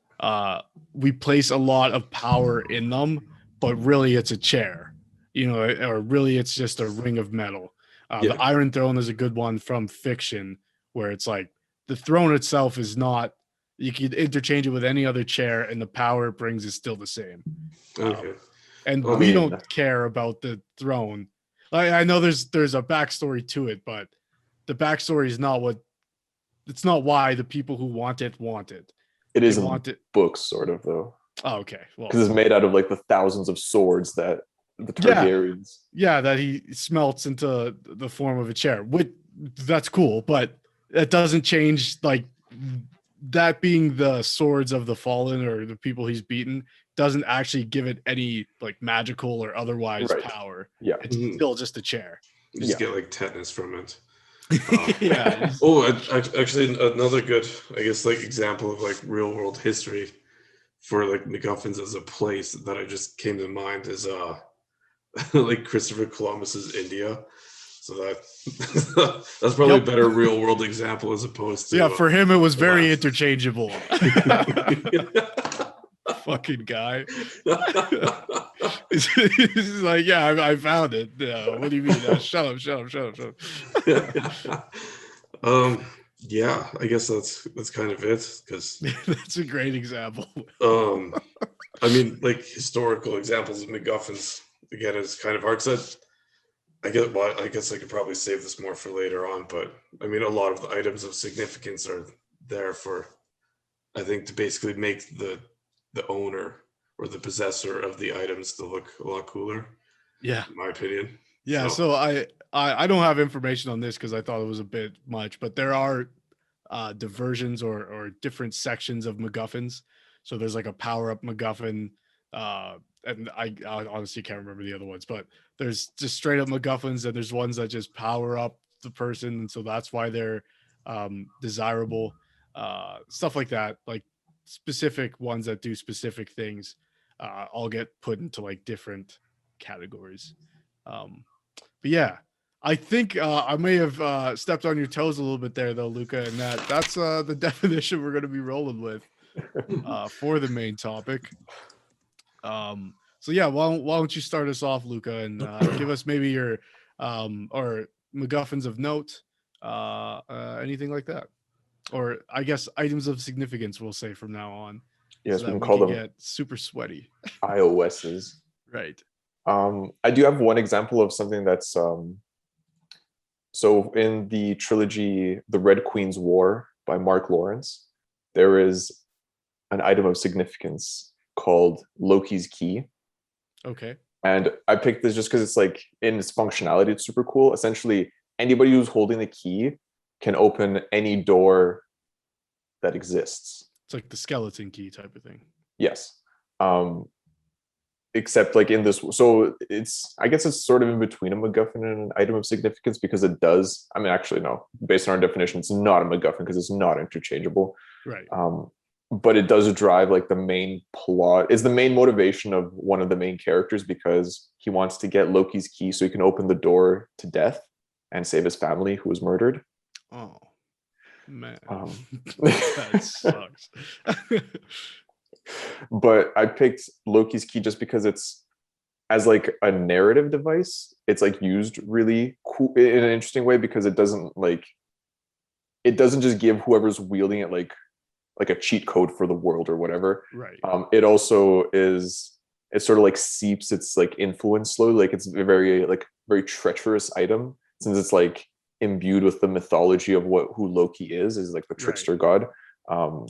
we place a lot of power in them, but really it's a chair, or really it's just a ring of metal. The Iron Throne is a good one from fiction, where it's like the throne itself is not. You could interchange it with any other chair, and the power it brings is still the same. And we don't care about the throne. I know there's a backstory to it, but the backstory is not it's not why the people who want it want it. It is in books, sort of, though. Oh, okay. Well, because it's made out of like the thousands of swords that the Targaryens. Yeah, that he smelts into the form of a chair. That's cool, but that doesn't change like that being the swords of the fallen or the people he's beaten doesn't actually give it any like magical or otherwise power. Yeah, it's still just a chair. You just get like tetanus from it. Yeah. Actually, another good, I guess, like example of like real world history for like MacGuffins as a place that I just came to mind is like Christopher Columbus's India. So that's probably a better real world example as opposed to for him it was very interchangeable. Fucking guy. He's like, yeah, I found it. What do you mean? Shut up. Yeah, I guess that's kind of it, because that's a great example. I mean, like, historical examples of MacGuffins again is kind of hard, because I guess I could probably save this more for later on, but I mean, a lot of the items of significance are there for, I think, to basically make the owner or the possessor of the items to look a lot cooler. Yeah, in my opinion. Yeah, so I don't have information on this because I thought it was a bit much, but there are diversions or different sections of MacGuffins. So there's like a power up MacGuffin, and I honestly can't remember the other ones, but there's just straight up MacGuffins, and there's ones that just power up the person, and so that's why they're desirable. Stuff like that, like specific ones that do specific things, all get put into like different categories. But yeah, I think I may have stepped on your toes a little bit there, though, Luka, and that's the definition we're going to be rolling with for the main topic. So yeah, why don't you start us off, Luka, and give us maybe your or MacGuffins of note, anything like that, or I guess items of significance, we'll say from now on. Yes, so we can call them get super sweaty. iOSs. Right. I do have one example of something that's so in the trilogy The Red Queen's War by Mark Lawrence, there is an item of significance called Loki's Key. Okay. And I picked this just because it's like, in its functionality, it's super cool. Essentially, anybody who's holding the key can open any door that exists. It's like the skeleton key type of thing. Yes. Except like in this, so I guess it's sort of in between a MacGuffin and an item of significance, because it does, I mean, actually, no, based on our definition, it's not a MacGuffin because it's not interchangeable. Right. But it does drive like the main plot, is the main motivation of one of the main characters, because he wants to get Loki's key so he can open the door to death and save his family who was murdered. Oh, man. That sucks. But I picked Loki's Key just because it's, as like a narrative device, it's like used really cool in an interesting way, because it doesn't just give whoever's wielding it like a cheat code for the world or whatever. Right. It also it sort of like seeps its like influence slowly. Like it's a very treacherous item, since it's like imbued with the mythology of who Loki is like the trickster god.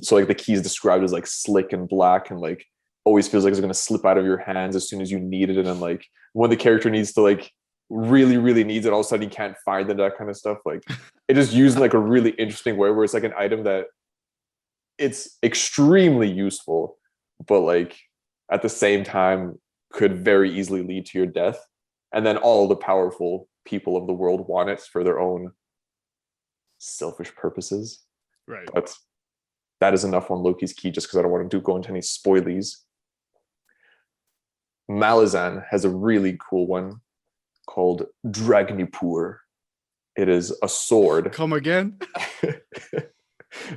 So like the key is described as like slick and black, and like always feels like it's going to slip out of your hands as soon as you need it. And then like when the character needs to like really, really needs it, all of a sudden he can't find it, that kind of stuff. Like it is used in like a really interesting way, where it's like an item that it's extremely useful, but like at the same time could very easily lead to your death. And then all the powerful people of the world want it for their own selfish purposes. Right. But that is enough on Loki's Key, just because I don't want to go into any spoilies. Malazan has a really cool one called Dragnipur. It is a sword. Come again?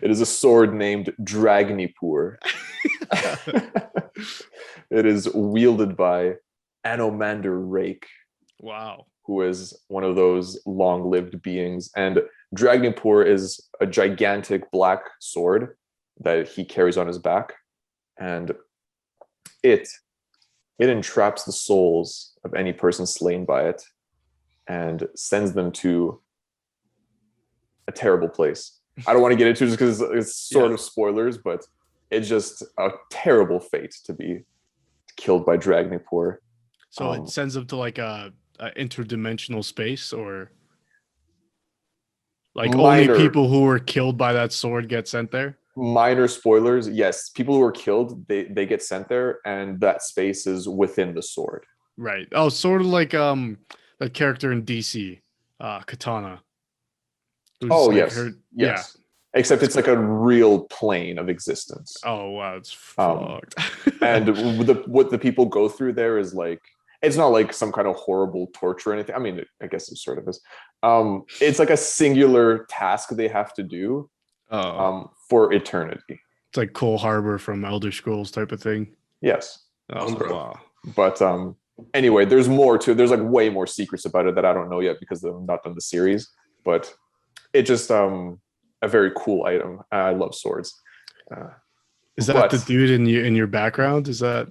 It is a sword named Dragnipur. It is wielded by Anomander Rake. Wow. Who is one of those long-lived beings. And Dragnipur is a gigantic black sword that he carries on his back, and it entraps the souls of any person slain by it and sends them to a terrible place. I don't want to get into it just because it's sort of spoilers, but it's just a terrible fate to be killed by Dragnipur. So it sends them to like a interdimensional space, or like only people who were killed by that sword get sent there? Minor spoilers. Yes, people who are killed, they get sent there, and that space is within the sword. Right. Oh, sort of like that character in DC, Katana. Oh, like yes. Yes. Yeah. Except it's like a real plane of existence. Oh wow, it's fucked. And what the people go through there is like, it's not like some kind of horrible torture or anything. I mean, I guess it sort of is. It's like a singular task they have to do for eternity. It's like Cole Harbor from Elder Scrolls type of thing. Yes. Wow. But anyway, there's more to it. There's like way more secrets about it that I don't know yet because I've not done the series. But it just a very cool item. I love swords. Is that the dude in your background? Is that?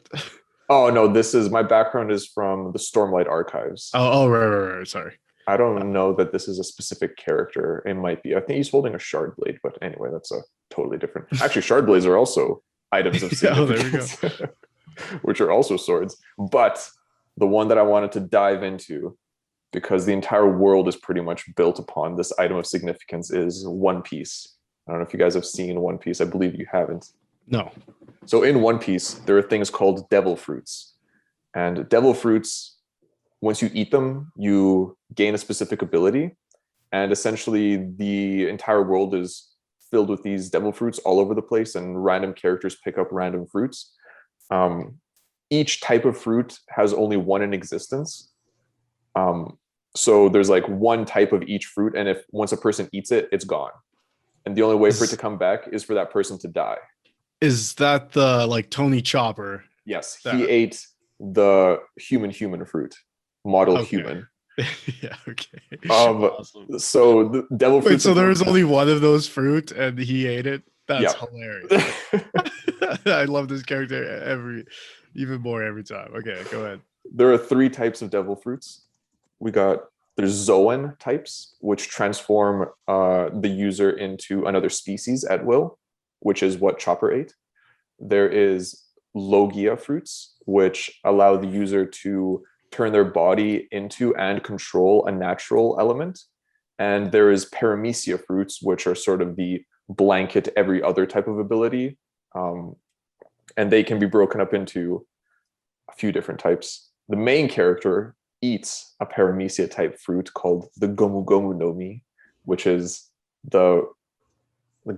Oh no, my background is from the Stormlight Archives. Oh, right. Sorry. I don't know that this is a specific character. It might be. I think he's holding a shard blade, but anyway, that's a totally different. Actually, shard blades are also items of significance, there we go. which are also swords. But the one that I wanted to dive into, because the entire world is pretty much built upon this item of significance, is One Piece. I don't know if you guys have seen One Piece. I believe you haven't. No. So in One Piece, there are things called devil fruits. And devil fruits, once you eat them, you gain a specific ability. And essentially, the entire world is filled with these devil fruits all over the place, and random characters pick up random fruits. Each type of fruit has only one in existence. So there's like one type of each fruit, and if once a person eats it, it's gone. And the only way for it to come back is for that person to die. Is that the like Tony Chopper? Yes, he ate the human fruit, model human. Yeah, okay. Awesome. So the devil fruit. So there was only one of those fruit, and he ate it. That's hilarious. I love this character even more every time. Okay, go ahead. There are 3 types of devil fruits. There's Zoan types, which transform the user into another species at will, which is what Chopper ate. There is Logia fruits, which allow the user to turn their body into and control a natural element. And there is Paramecia fruits, which are sort of the blanket every other type of ability. And they can be broken up into a few different types. The main character eats a Paramecia type fruit called the Gomu Gomu no Mi, which is the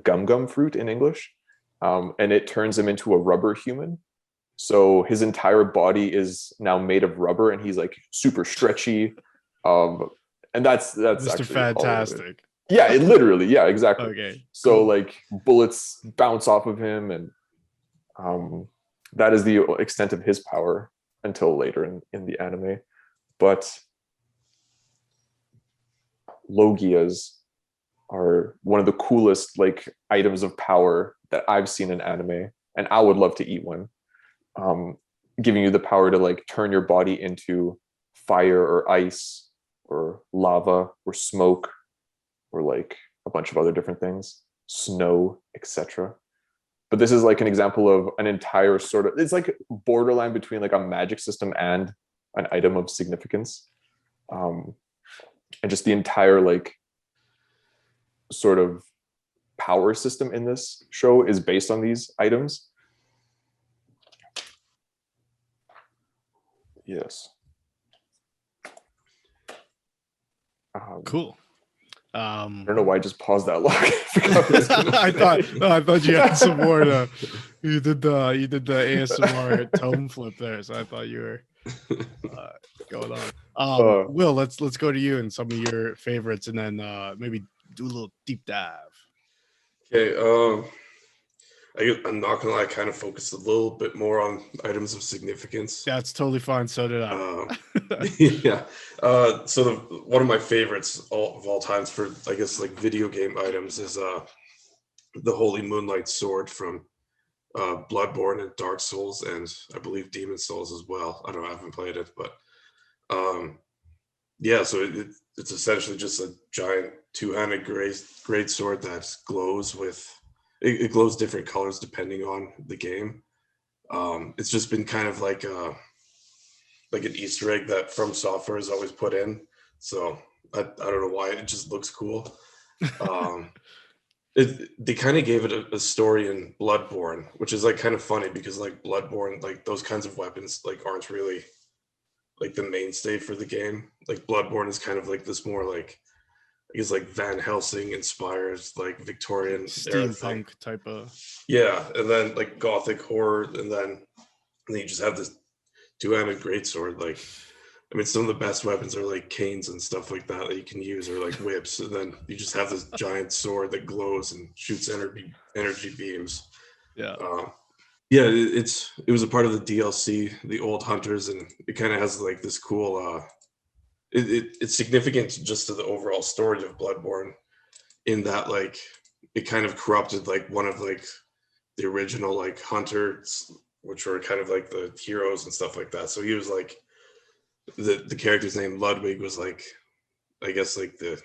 gum gum fruit in English. And it turns him into a rubber human. So his entire body is now made of rubber, and he's like super stretchy. And that's Mr. Fantastic. Yeah, exactly. Okay. So cool. Like bullets bounce off of him, and that is the extent of his power until later in the anime. But Logias are one of the coolest like items of power that I've seen in anime, and I would love to eat one. Giving you the power to like turn your body into fire or ice or lava or smoke or like a bunch of other different things, snow, etc. But this is like an example of an entire sort of, it's like borderline between like a magic system and an item of significance. And just the entire like sort of power system in this show is based on these items. Yes. Cool. I don't know why I just paused that long. I thought you had some more. You did the ASMR tone flip there, so I thought you were going on. Will, let's go to you and some of your favorites, and then maybe do a little deep dive. Okay. I'm not gonna lie, I kind of focused a little bit more on items of significance. That's totally fine. So did I. Yeah. So one of my favorites of all times for, I guess, like video game items is the Holy Moonlight Sword from Bloodborne and Dark Souls, and I believe Demon Souls as well. I haven't played it, but yeah. So it's essentially just a giant two-handed great sword that glows with. It glows different colors depending on the game. It's just been kind of like an Easter egg that From Software has always put in. So I don't know why, it just looks cool. They kind of gave it a story in Bloodborne, which is like kind of funny because like Bloodborne, like those kinds of weapons like aren't really like the mainstay for the game. Like Bloodborne is kind of like this more like, I guess like Van Helsing inspires like Victorian steampunk type of. Yeah, and then like gothic horror, and then you just have this two-handed greatsword. Like, I mean, some of the best weapons are like canes and stuff like that you can use, or like whips, and then you just have this giant sword that glows and shoots energy beams. Yeah. Yeah, it was a part of the DLC, the old hunters, and it kind of has like this cool. It's significant just to the overall story of Bloodborne, in that like it kind of corrupted like one of like the original like hunters, which were kind of like the heroes and stuff like that. So he was like the character's name Ludwig was like, I guess like the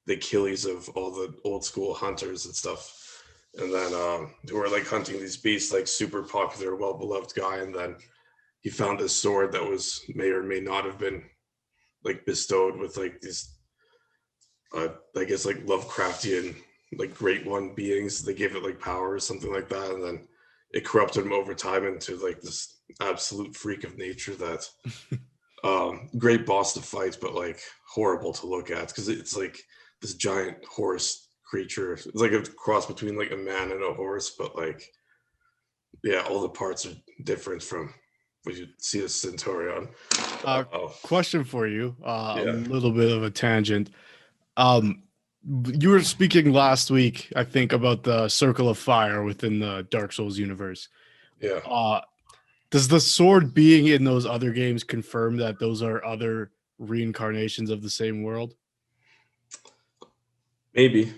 Achilles of all the old school hunters and stuff. And then who were like hunting these beasts, like super popular, well beloved guy. And then he found this sword that was may or may not have been like bestowed with like these, I guess like Lovecraftian like great one beings. They gave it like power or something like that, and then it corrupted him over time into like this absolute freak of nature that great boss to fight, but like horrible to look at because it's like this giant horse creature. It's like a cross between like a man and a horse, but like yeah, all the parts are different from what you see a Centurion. Question for you, a Yeah. little bit of a tangent. You were speaking last week, I think, about the Circle of Fire within the Dark Souls universe. Yeah. Does the sword being in those other games confirm that those are other reincarnations of the same world? Maybe.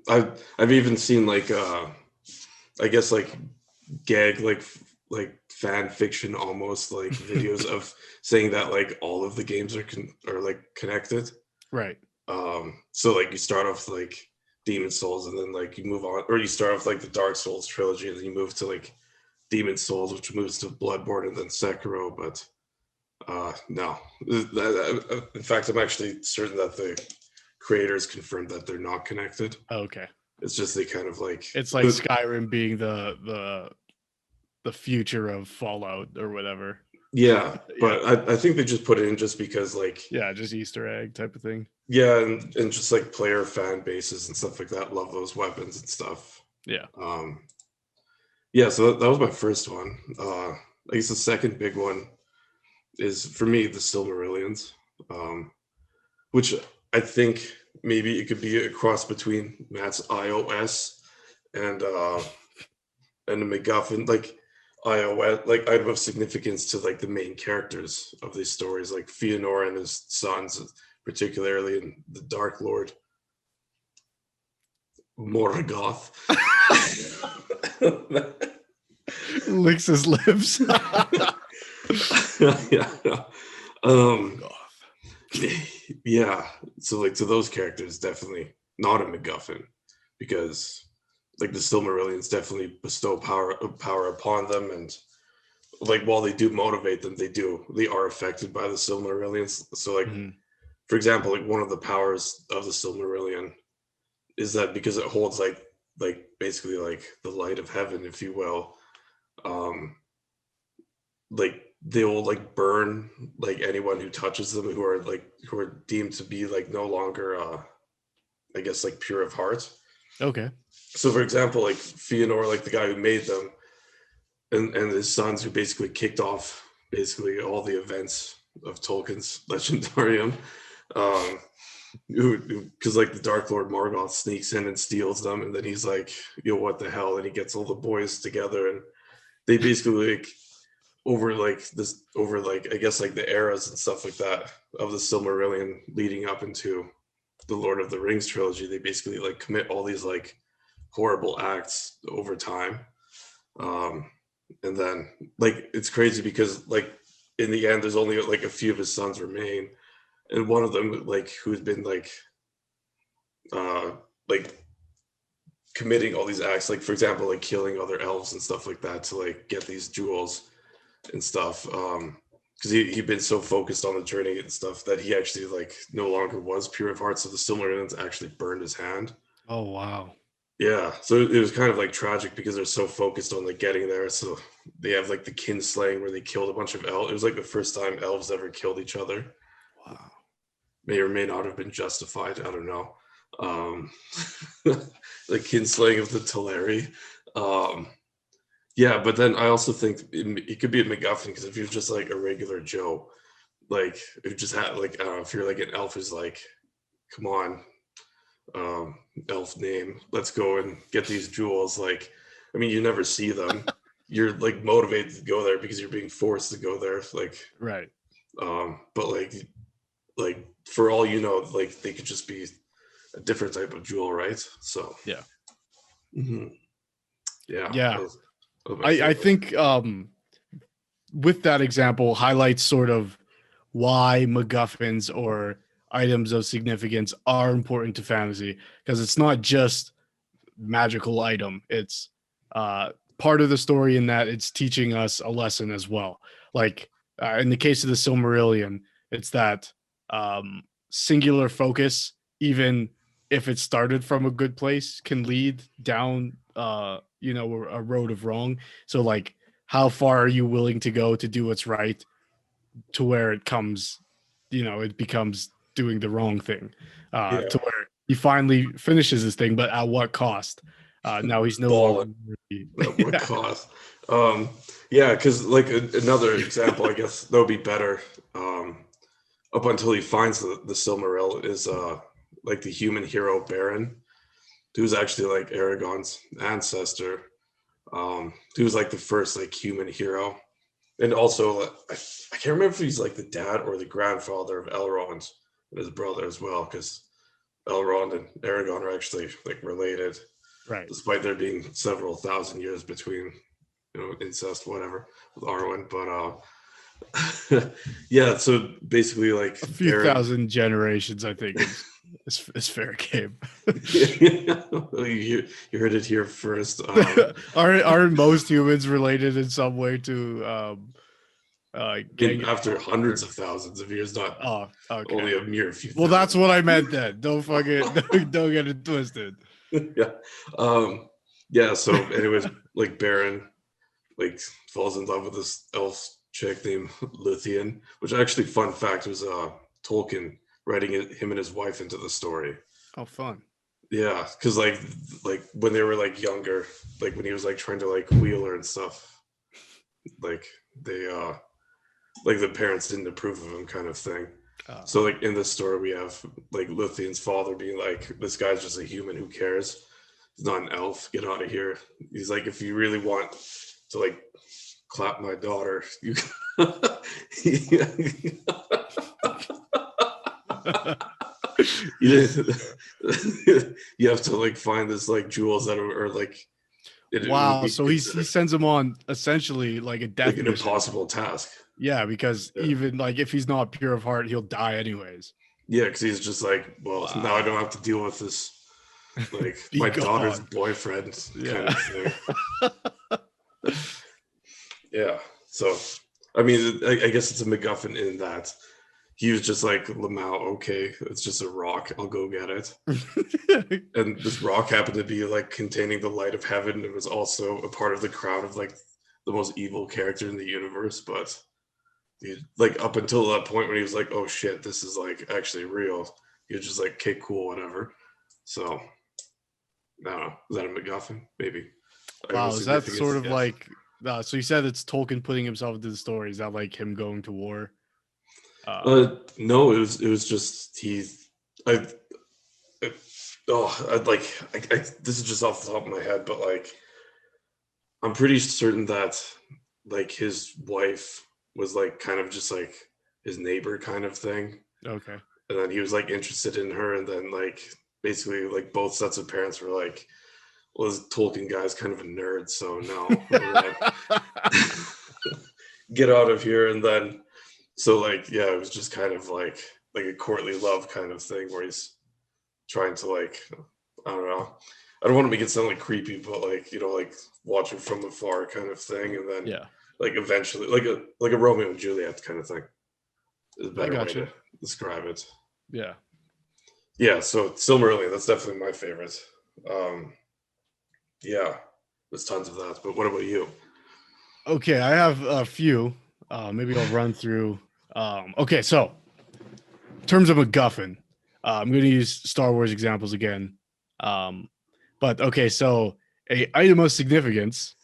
I've even seen like I guess like gag like fan fiction almost like videos of saying that like all of the games are like connected. Right. So like you start off like Demon Souls and then like you move on, or you start off like the Dark Souls trilogy and then you move to like Demon Souls, which moves to Bloodborne and then Sekiro. But no, in fact, I'm actually certain that the creators confirmed that they're not connected. Okay. It's just they kind of like, it's like Skyrim being the future of Fallout or whatever. Yeah, but I think they just put it in just because like just Easter egg type of thing. Yeah, and just like player fan bases and stuff like that love those weapons and stuff. Yeah. Yeah, so that was my first one. I guess the second big one is for me the Silmarillions, which I think maybe it could be a cross between Matt's iOS and a MacGuffin, like iOS, like item of significance to like the main characters of these stories, like Fëanor and his sons, particularly in the Dark Lord Morgoth. Licks his lips. Yeah. So like to those characters, definitely not a MacGuffin, because like the Silmarillions definitely bestow power upon them, and like while they do motivate them, they are affected by the Silmarillions. So like for example, like one of the powers of the Silmarillion is that because it holds like basically like the light of heaven, if you will, like they will like burn like anyone who touches them who are deemed to be like no longer I guess like pure of heart. Okay. So for example, like Fëanor, like the guy who made them, and his sons who basically kicked off basically all the events of Tolkien's Legendarium, because like the Dark Lord Morgoth sneaks in and steals them, and then he's like, yo, what the hell? And he gets all the boys together, and they basically like over like I guess like the eras and stuff like that of the Silmarillion leading up into the Lord of the Rings trilogy, they basically like commit all these like horrible acts over time. And then like it's crazy because like in the end there's only like a few of his sons remain, and one of them like who's been like committing all these acts, like for example like killing other elves and stuff like that to like get these jewels and stuff, because he'd been so focused on the journey and stuff that he actually like no longer was pure of heart, so the Silmarillion's actually burned his hand. Oh wow. Yeah, so it was kind of like tragic because they're so focused on like getting there. So they have like the kin slaying where they killed a bunch of elves. It was like the first time elves ever killed each other. Wow. May or may not have been justified. I don't know. The kin slaying of the Teleri. Yeah, but then I also think it could be a MacGuffin, because if you're just like a regular Joe, like if you just had like, I don't know, if you're like an elf who's like, come on, elf name, let's go and get these jewels. Like, I mean, you never see them. You're like motivated to go there because you're being forced to go there. Like, Right. But like for all you know, like they could just be a different type of jewel, right? So Yeah. Mm-hmm. Yeah. Yeah. That was I think with that example highlights sort of why MacGuffins or items of significance are important to fantasy, because it's not just magical item. It's part of the story in that it's teaching us a lesson as well. Like in the case of the Silmarillion, it's that singular focus, even if it started from a good place, can lead down a road of wrong. So like, how far are you willing to go to do what's right, to where it comes, it becomes doing the wrong thing, Yeah. to where he finally finishes his thing, but at what cost? Now he's no longer at what cost? Yeah, because like another example, I guess that would be better. Up until he finds the Silmaril is like the human hero Baron, who's actually like Aragon's ancestor. He was like the first like human hero, and also I can't remember if he's like the dad or the grandfather of Elrond and his brother as well, because Elrond and Aragon are actually like related, right. despite there being several thousand years between, incest, whatever, with Arwen. But yeah, so basically, like A few thousand generations, I think, is fair game. you heard it here first. Aren't most humans related in some way to after hundreds of thousands of years, not okay. only a mere few. Well, that's what I meant then. Don't get it twisted. Yeah. Yeah. So, anyways, like Baron, like falls in love with this elf chick named Lithian, which actually, fun fact, was Tolkien writing him and his wife into the story. Oh, fun. Yeah, because like when they were like younger, like when he was like trying to like wheel her and stuff, like they like the parents didn't approve of him, kind of thing. So like in this story, we have like Luthien's father being like, "This guy's just a human. Who cares? He's not an elf. Get out of here." He's like, "If you really want to like clap my daughter, you." You have to like find this like jewels that are like. Wow! So he sends him on essentially like a death, like an impossible task. Yeah, because even like if he's not pure of heart, he'll die anyways. Yeah, because he's just like, well, now I don't have to deal with this, like my daughter's boyfriend kind of thing. Yeah. So, I mean, I guess it's a MacGuffin in that he was just like, Lamau, okay, it's just a rock. I'll go get it. And this rock happened to be like containing the light of heaven. It was also a part of the crown of like the most evil character in the universe. But like up until that point when he was like, oh shit, this is like actually real, he was just like, okay, cool, whatever. So, I don't know. Is that a MacGuffin? Maybe. Wow, is that sort of like... so you said it's Tolkien putting himself into the story. Is that like him going to war? No, it was just this is just off the top of my head, but like I'm pretty certain that like his wife was like kind of just like his neighbor kind of thing. Okay. And then he was like interested in her, and then like basically like both sets of parents were like, well, this Tolkien guy's kind of a nerd, so no. Get out of here. And then so like, yeah, it was just kind of like a courtly love kind of thing where he's trying to like, I don't know. I don't want to make it sound like creepy, but like, like watching from afar kind of thing. And then like eventually like a Romeo and Juliet kind of thing is a better way to describe it. Yeah. Yeah. So Silmarillion, that's definitely my favorite. Yeah, there's tons of that. But what about you? Okay, I have a few. Maybe I'll run through. Okay, so in terms of MacGuffin, I'm going to use Star Wars examples again. But okay, so a item of significance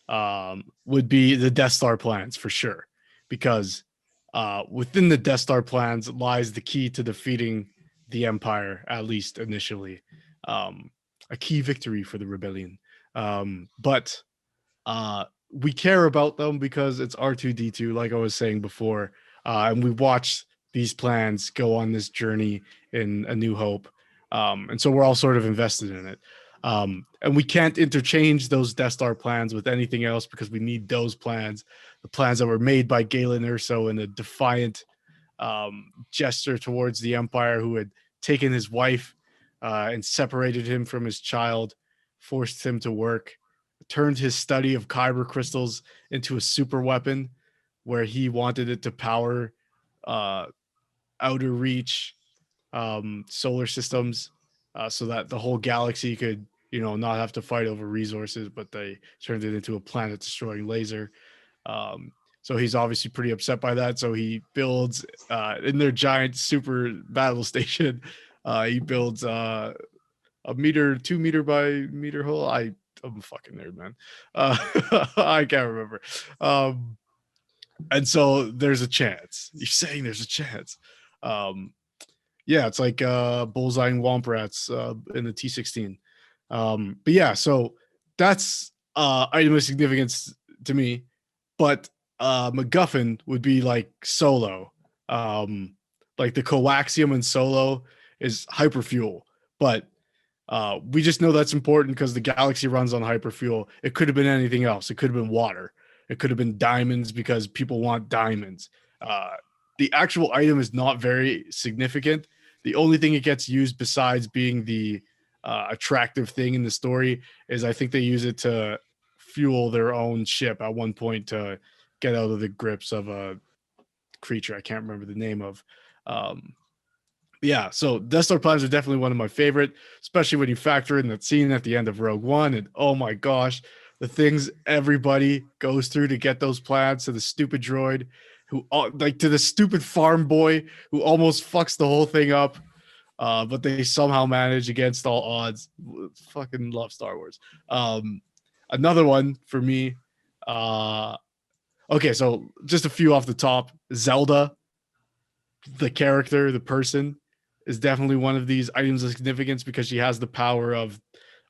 would be the Death Star plans for sure, because within the Death Star plans lies the key to defeating the Empire, at least initially. A key victory for the rebellion. But we care about them because it's R2D2, like I was saying before, and we watched these plans go on this journey in A New Hope, and so we're all sort of invested in it. And we can't interchange those Death Star plans with anything else because we need those plans, the plans that were made by Galen Erso in a defiant gesture towards the Empire, who had taken his wife and separated him from his child, forced him to work, turned his study of kyber crystals into a super weapon where he wanted it to power uh, outer reach solar systems, so that the whole galaxy could, not have to fight over resources, but they turned it into a planet destroying laser. So he's obviously pretty upset by that. So he builds in their giant super battle station. He builds a 2 meter by meter hole. I'm a fucking nerd, man. I can't remember. And so there's a chance. You're saying there's a chance. Yeah, it's like bullseyeing womp rats in the T16. But yeah, so that's item of significance to me. But MacGuffin would be like Solo. Like the coaxium in Solo is hyperfuel, but we just know that's important because the galaxy runs on hyperfuel. It could have been anything else. It could have been water. It could have been diamonds because people want diamonds. The actual item is not very significant. The only thing it gets used besides being the attractive thing in the story is I think they use it to fuel their own ship at one point to get out of the grips of a creature I can't remember the name of. Yeah, so Death Star plans are definitely one of my favorite, especially when you factor in that scene at the end of Rogue One. And oh my gosh, the things everybody goes through to get those plans, to the stupid droid who, like, to the stupid farm boy who almost fucks the whole thing up. But they somehow manage against all odds. Fucking love Star Wars. Another one for me. Okay, so just a few off the top. Zelda, the character, the person, is definitely one of these items of significance because she has the power of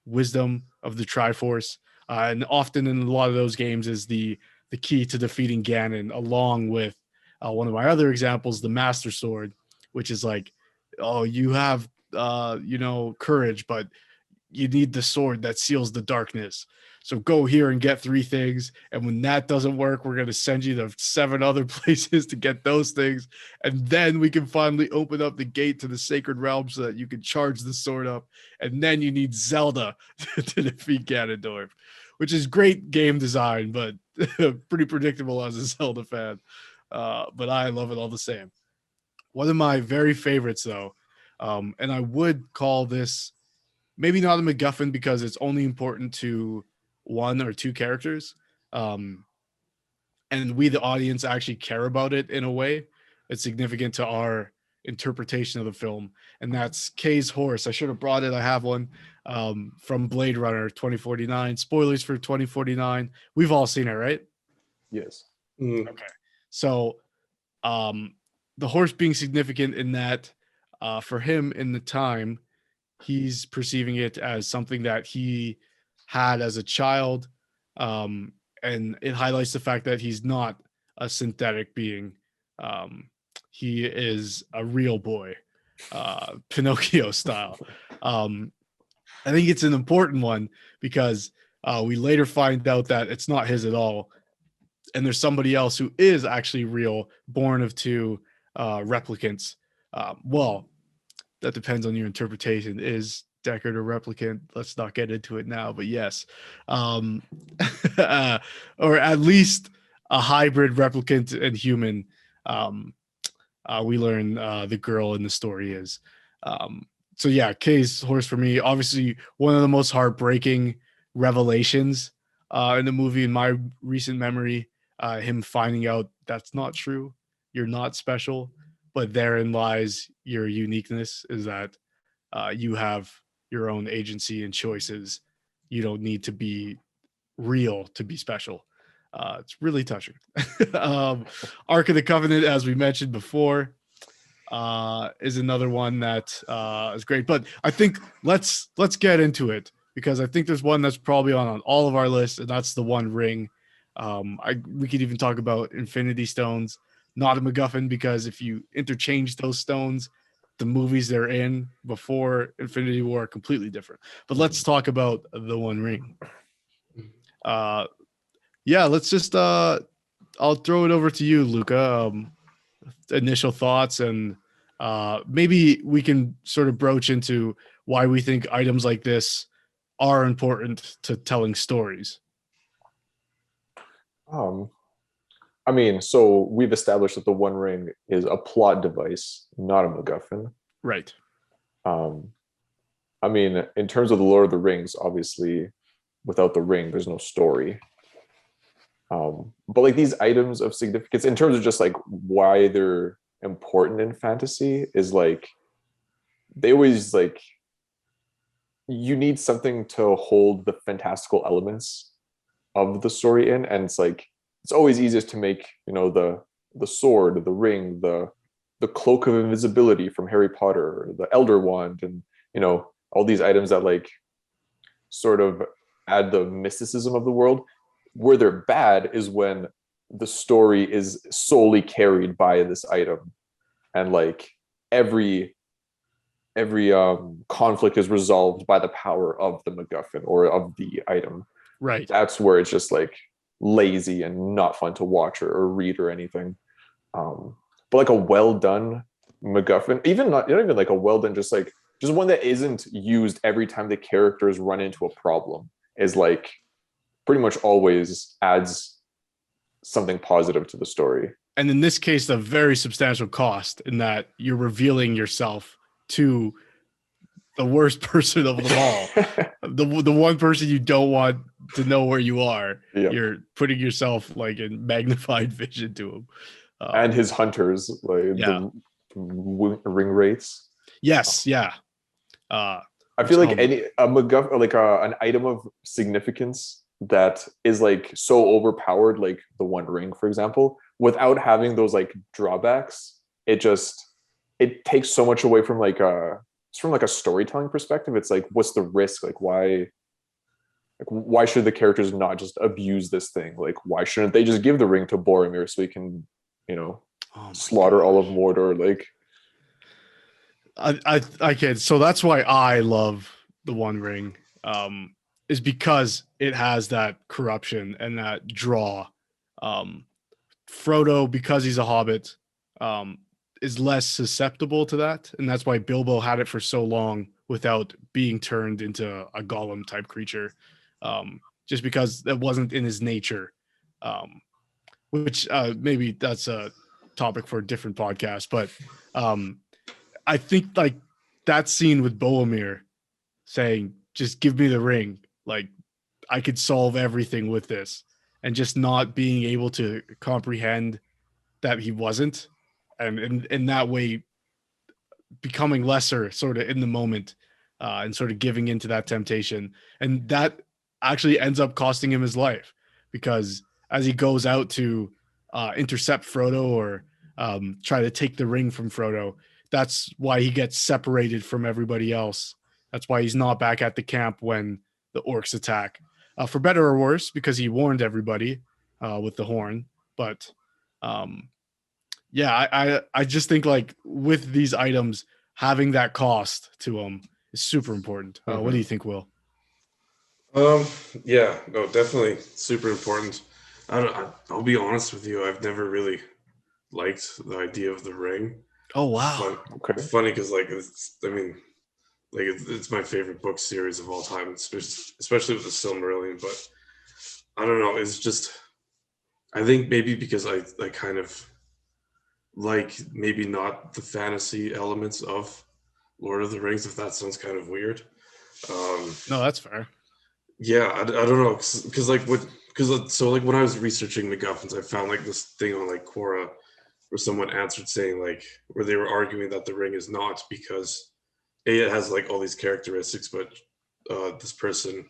wisdom of the Triforce, and often in a lot of those games is the key to defeating Ganon, along with one of my other examples, the Master Sword, which is like, oh, you have courage, but you need the sword that seals the darkness. So go here and get 3 things. And when that doesn't work, we're going to send you to 7 other places to get those things. And then we can finally open up the gate to the sacred realm so that you can charge the sword up. And then you need Zelda to defeat Ganondorf, which is great game design, but pretty predictable as a Zelda fan. But I love it all the same. One of my very favorites, though, and I would call this maybe not a MacGuffin because it's only important to 1 or 2 characters. And we, the audience, actually care about it in a way. It's significant to our interpretation of the film. And that's Kay's horse. I should have brought it. I have one from Blade Runner 2049. Spoilers for 2049. We've all seen it, right? Yes. Mm. Okay. So the horse being significant in that for him in the time, he's perceiving it as something that he had as a child. And it highlights the fact that he's not a synthetic being. He is a real boy, Pinocchio style. I think it's an important one because we later find out that it's not his at all. And there's somebody else who is actually real, born of 2 replicants. Well, that depends on your interpretation. Is Deckard a replicant? Let's not get into it now, but yes. Or at least a hybrid replicant and human. We learn the girl in the story is. So yeah, Kay's horse for me, obviously one of the most heartbreaking revelations in the movie in my recent memory. Him finding out that's not true. You're not special, but therein lies your uniqueness, is that you have your own agency and choices. You don't need to be real to be special. It's really touching. Ark of the Covenant, as we mentioned before, is another one that is great. But I think let's get into it, because I think there's one that's probably on all of our lists, and that's the One Ring. We could even talk about Infinity Stones, not a MacGuffin, because if you interchange those stones, the movies they're in before Infinity War are completely different. But let's talk about the One Ring. Let's just I'll throw it over to you, Luka. Initial thoughts, and maybe we can sort of broach into why we think items like this are important to telling stories. I mean, so we've established that the One Ring is a plot device, not a MacGuffin. Right. I mean, in terms of the Lord of the Rings, obviously, without the ring, there's no story. But like these items of significance, in terms of just like why they're important in fantasy, is like they always like you need something to hold the fantastical elements of the story in, and it's like it's always easiest to make, you know, the sword, the ring, the cloak of invisibility from Harry Potter, the Elder Wand, and you know, all these items that like sort of add the mysticism of the world. Where they're bad is when the story is solely carried by this item, and like every conflict is resolved by the power of the MacGuffin or of the item. Right. That's where it's just like lazy and not fun to watch or read or anything. But like a well done MacGuffin, even not even like a well done, just one that isn't used every time the characters run into a problem, is like pretty much always adds something positive to the story. And in this case, a very substantial cost, in that you're revealing yourself to the worst person of them all. the one person you don't want to know where you are. Yep. You're putting yourself like in magnified vision to him. And his hunters, like the ring wraiths. Yes, yeah. I feel like a MacGuffin, like an item of significance that is like so overpowered, like the One Ring, for example, without having those like drawbacks, it takes so much away from like from like a storytelling perspective. It's like, what's the risk? Like why should the characters not just abuse this thing? Like why shouldn't they just give the ring to Boromir so he can, you know, slaughter all of Mordor? Like I can. So that's why I love the One Ring. Is because it has that corruption and that draw. Frodo, because he's a hobbit, is less susceptible to that, and that's why Bilbo had it for so long without being turned into a golem type creature, just because that wasn't in his nature. Which maybe that's a topic for a different podcast, but I think like that scene with Boromir saying, "Just give me the ring. Like I could solve everything with this," and just not being able to comprehend that he wasn't, and in that way becoming lesser sort of in the moment, and sort of giving into that temptation. And that actually ends up costing him his life, because as he goes out to intercept Frodo or try to take the ring from Frodo, that's why he gets separated from everybody else. That's why he's not back at the camp when the orcs attack, for better or worse, because he warned everybody with the horn. But I just think like with these items, having that cost to them is super important. What do you think, Will? Yeah, no, definitely super important. I'll be honest with you. I've never really liked the idea of the ring. Oh wow! It's funny because like it's my favorite book series of all time, especially with the Silmarillion. But I don't know. It's just, I think maybe because I kind of like maybe not the fantasy elements of Lord of the Rings, if that sounds kind of weird. No, that's fair. Yeah, I don't know, so like when I was researching MacGuffins, I found like this thing on like Quora where someone answered saying like, where they were arguing that the ring is not, because it has like all these characteristics, but this person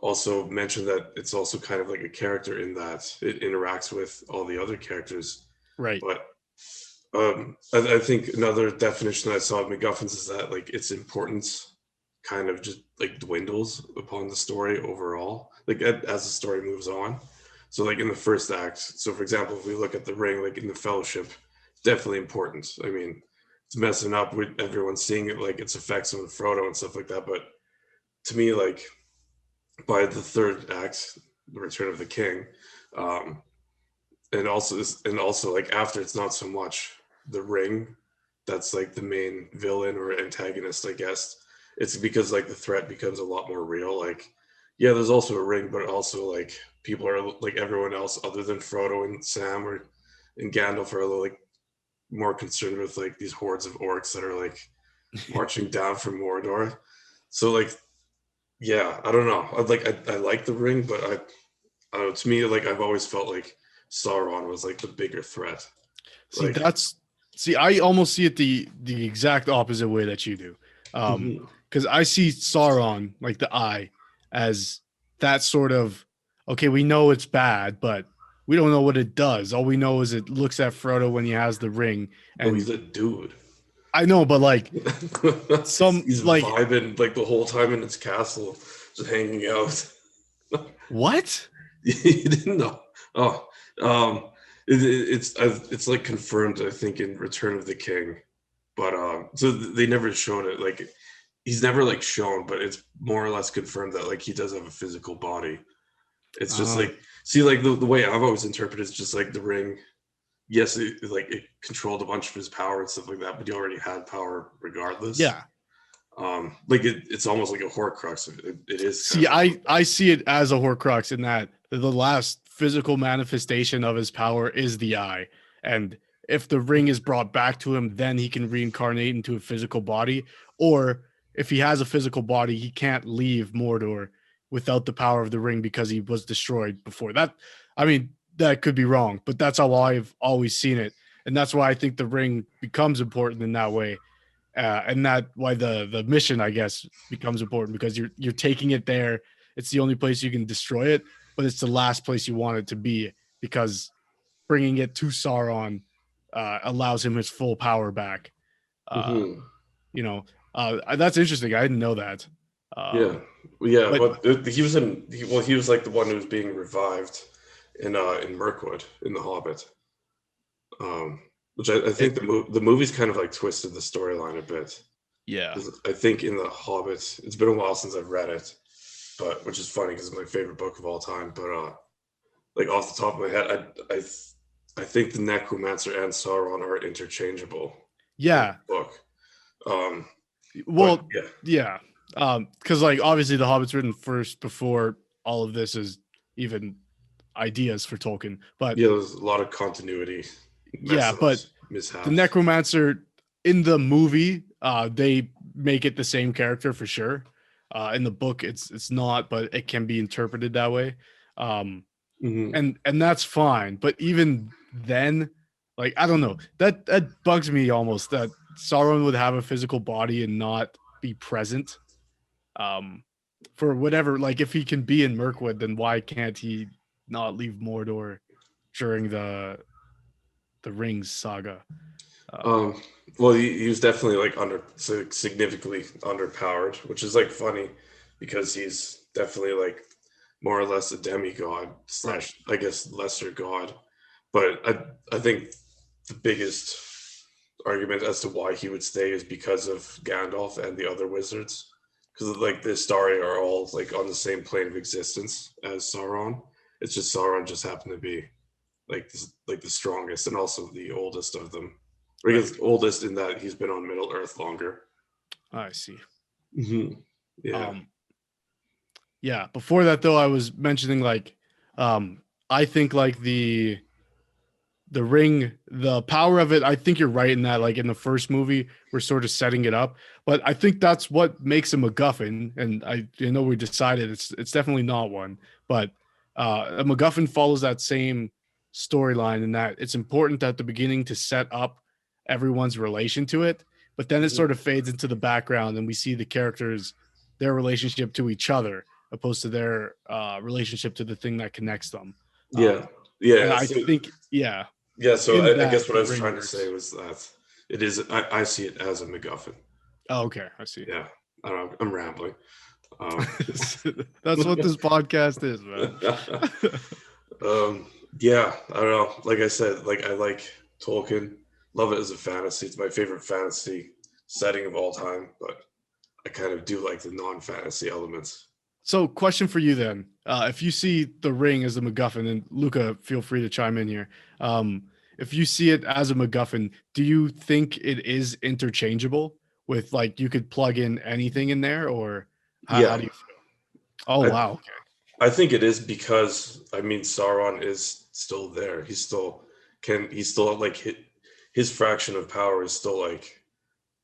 also mention that it's also kind of like a character in that it interacts with all the other characters. Right. But I think another definition I saw of MacGuffins is that like its importance kind of just like dwindles upon the story overall, like as the story moves on. So like in the first act, so for example, if we look at the ring, like in the Fellowship, it's definitely important. I mean, it's messing up with everyone seeing it, like its effects on Frodo and stuff like that. But to me, like by the third act, the Return of the King, um, and also like after, it's not so much the ring that's like the main villain or antagonist, I guess. It's because like the threat becomes a lot more real. Like, yeah, there's also a ring, but also like people are like everyone else other than Frodo and Sam or and Gandalf are like more concerned with like these hordes of orcs that are like marching down from Mordor. So like, yeah, I don't know. I like the ring, but I don't know, to me, like I've always felt like Sauron was like the bigger threat. See, Like, I almost see it the exact opposite way that you do. Because I see Sauron, like the eye, as that sort of, okay, we know it's bad, but we don't know what it does. All we know is it looks at Frodo when he has the ring, oh, he's and a dude. I know, but like some He's like vibing like the whole time in his castle, just hanging out. what? You didn't know? Oh, it's like confirmed, I think, in Return of the King, but so they never showed it. Like he's never like shown, but it's more or less confirmed that like he does have a physical body. It's just like, see, like the way I've always interpreted it's just like the ring. Yes, it controlled a bunch of his power and stuff like that, but he already had power regardless. Yeah. Like it's almost like a Horcrux. It is. See, I see it as a Horcrux in that the last physical manifestation of his power is the eye, and if the ring is brought back to him, then he can reincarnate into a physical body. Or if he has a physical body, he can't leave Mordor without the power of the ring because he was destroyed before that. I mean, that could be wrong, but that's how I've always seen it, and that's why I think the ring becomes important in that way. And that why the mission, I guess, becomes important because you're taking it there. It's the only place you can destroy it, but it's the last place you want it to be because bringing it to Sauron allows him his full power back. Mm-hmm. You know, that's interesting. I didn't know that. Yeah, but he was he was like the one who was being revived in Mirkwood in The Hobbit. Which I think the movie's kind of like twisted the storyline a bit. Yeah. I think in The Hobbit, it's been a while since I've read it, but which is funny because it's my favorite book of all time. But like off the top of my head, I think the Necromancer and Sauron are interchangeable. Yeah. Book. Well, yeah. Because like obviously the Hobbit's written first before all of this is even ideas for Tolkien. But yeah, there's a lot of continuity. Yeah, but mishaps. The Necromancer in the movie, they make it the same character for sure. In the book, it's not, but it can be interpreted that way. And that's fine. But even then, like I don't know, that bugs me almost that Sauron would have a physical body and not be present. For whatever, like if he can be in Mirkwood, then why can't he not leave Mordor during the Rings saga? Well, he was definitely like significantly underpowered, which is like funny because he's definitely like more or less a demigod / I guess lesser god. But I think the biggest argument as to why he would stay is because of Gandalf and the other wizards, because like the Istari are all like on the same plane of existence as Sauron. It's just Sauron just happened to be like the strongest and also the oldest of them. Or right. Oldest in that he's been on Middle Earth longer. I see. Mm-hmm. Yeah. Yeah. Before that, though, I was mentioning like, I think like the ring, the power of it. I think you're right in that. Like in the first movie, we're sort of setting it up, but I think that's what makes a MacGuffin. And I know we decided it's definitely not one, but a MacGuffin follows that same storyline in that it's important at the beginning to set up everyone's relation to it, but then it sort of fades into the background and we see the characters, their relationship to each other, opposed to their relationship to the thing that connects them. Yeah. And I think, yeah. So I guess what I was trying to say was that it is. I see it as a MacGuffin. Oh, okay, I see. Yeah, I don't know. I'm rambling. That's what this podcast is, man. Yeah, I don't know. Like I said, like I like Tolkien. Love it as a fantasy. It's my favorite fantasy setting of all time. But I kind of do like the non-fantasy elements. So, question for you then: if you see the ring as a MacGuffin, and Luka, feel free to chime in here. If you see it as a MacGuffin, do you think it is interchangeable with, like, you could plug in anything in there, or how do you feel? Oh, wow. Okay. I think it is because, I mean, Sauron is still there. He's still like his fraction of power is still like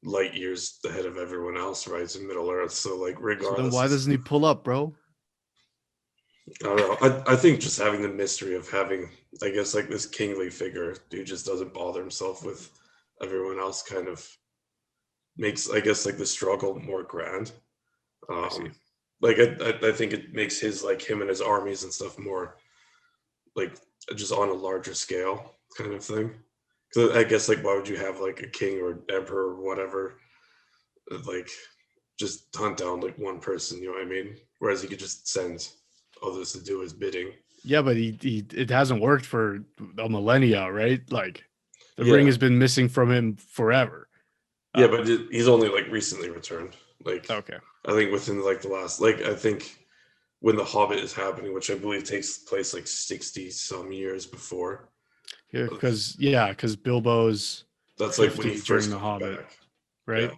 light years ahead of everyone else, right? It's in Middle Earth. So like regardless. So then why doesn't he pull up, bro? I don't know. I think just having the mystery of having, I guess, like this kingly figure who just doesn't bother himself with everyone else kind of makes, I guess, like the struggle more grand. Like I think it makes his, like, him and his armies and stuff more like just on a larger scale kind of thing. Because I guess, like, why would you have like a king or emperor or whatever, like, just hunt down like one person? You know what I mean? Whereas he could just send others to do his bidding. Yeah, but it hasn't worked for a millennia, right? Like the ring has been missing from him forever. Yeah, but he's only like recently returned. Like, okay, I think within like the last, like, I think when The Hobbit is happening, which I believe takes place like 60 some years before. Yeah, because Bilbo's that's like when he first The Hobbit, back. Right?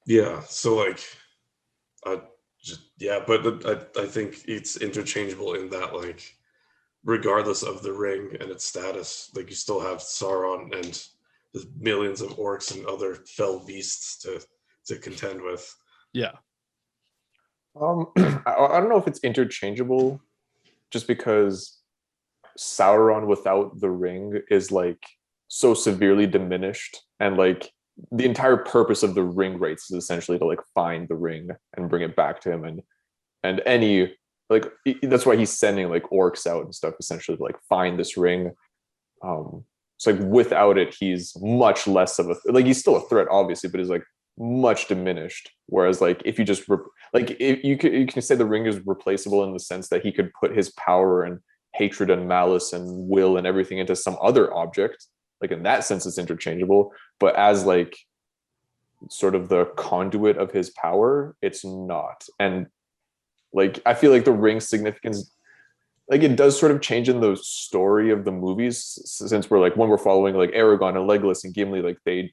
Yeah. So like, but I think it's interchangeable in that, like, regardless of the ring and its status, like, you still have Sauron and the millions of orcs and other fell beasts to contend with. Yeah. I don't know if it's interchangeable, just because Sauron without the ring is like so severely diminished, and like the entire purpose of the ring race is essentially to like find the ring and bring it back to him, and any, like, that's why he's sending like orcs out and stuff essentially to like find this ring. So like without it, he's much less of a, like, he's still a threat obviously, but he's like much diminished. Whereas like if you just like, if you can say the ring is replaceable in the sense that he could put his power and hatred and malice and will and everything into some other object, like in that sense it's interchangeable, but as like sort of the conduit of his power, it's not. And like I feel like the ring's significance, like, it does sort of change in the story of the movies, since we're like, when we're following like Aragorn and Legolas and Gimli, like they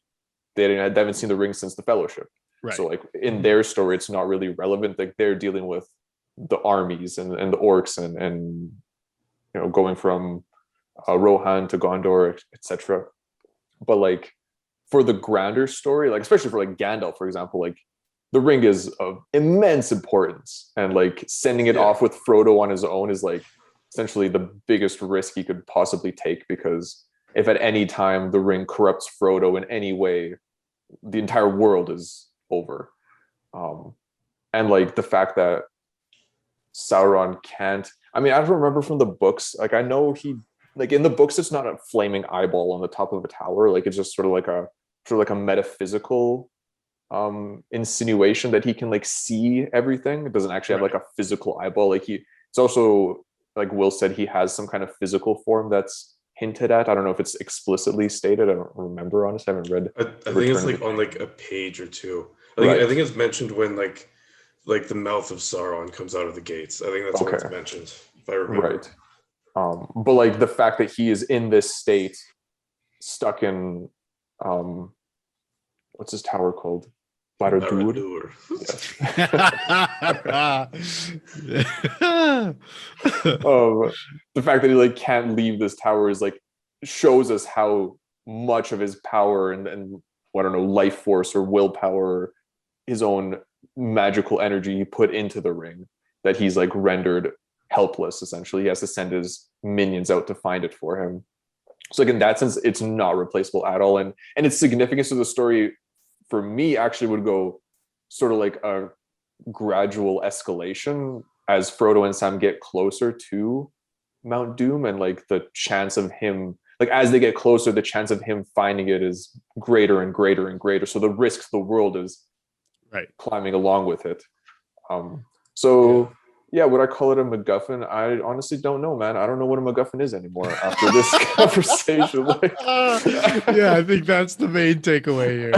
haven't seen the ring since the Fellowship. Right. So like in their story, it's not really relevant. Like they're dealing with the armies and the orcs and you know, going from Rohan to Gondor, etc. But like for the grander story, like especially for like Gandalf, for example, like the ring is of immense importance, and like sending it off with Frodo on his own is like essentially the biggest risk he could possibly take, because if at any time the ring corrupts Frodo in any way, the entire world is over. And like the fact that Sauron can't, I mean, I don't remember from the books, like I know he, like in the books it's not a flaming eyeball on the top of a tower, like it's just sort of like a metaphysical insinuation that he can like see everything. It doesn't actually have like a physical eyeball. Like it's also, like Will said, he has some kind of physical form that's hinted at. I don't know if it's explicitly stated. I don't remember, honestly. I haven't read. I think it's like on like a page or two. I think it's mentioned when like the mouth of Sauron comes out of the gates. I think that's when it's mentioned, if I remember. Right. But like the fact that he is in this state, stuck in what's his tower called? Barad-dûr. The fact that he like can't leave this tower is like shows us how much of his power and I don't know, life force or willpower, or his own magical energy he put into the ring, that he's like rendered helpless. Essentially, he has to send his minions out to find it for him. So like in that sense, it's not replaceable at all, and its significance to the story for me actually would go sort of like gradual escalation as Frodo and Sam get closer to Mount Doom, and like the chance of him, like as they get closer, the chance of him finding it is greater and greater and greater. So the risk to the world is climbing along with it. Would I call it a MacGuffin? I honestly don't know, man. I don't know what a MacGuffin is anymore after this conversation. Yeah, I think that's the main takeaway here.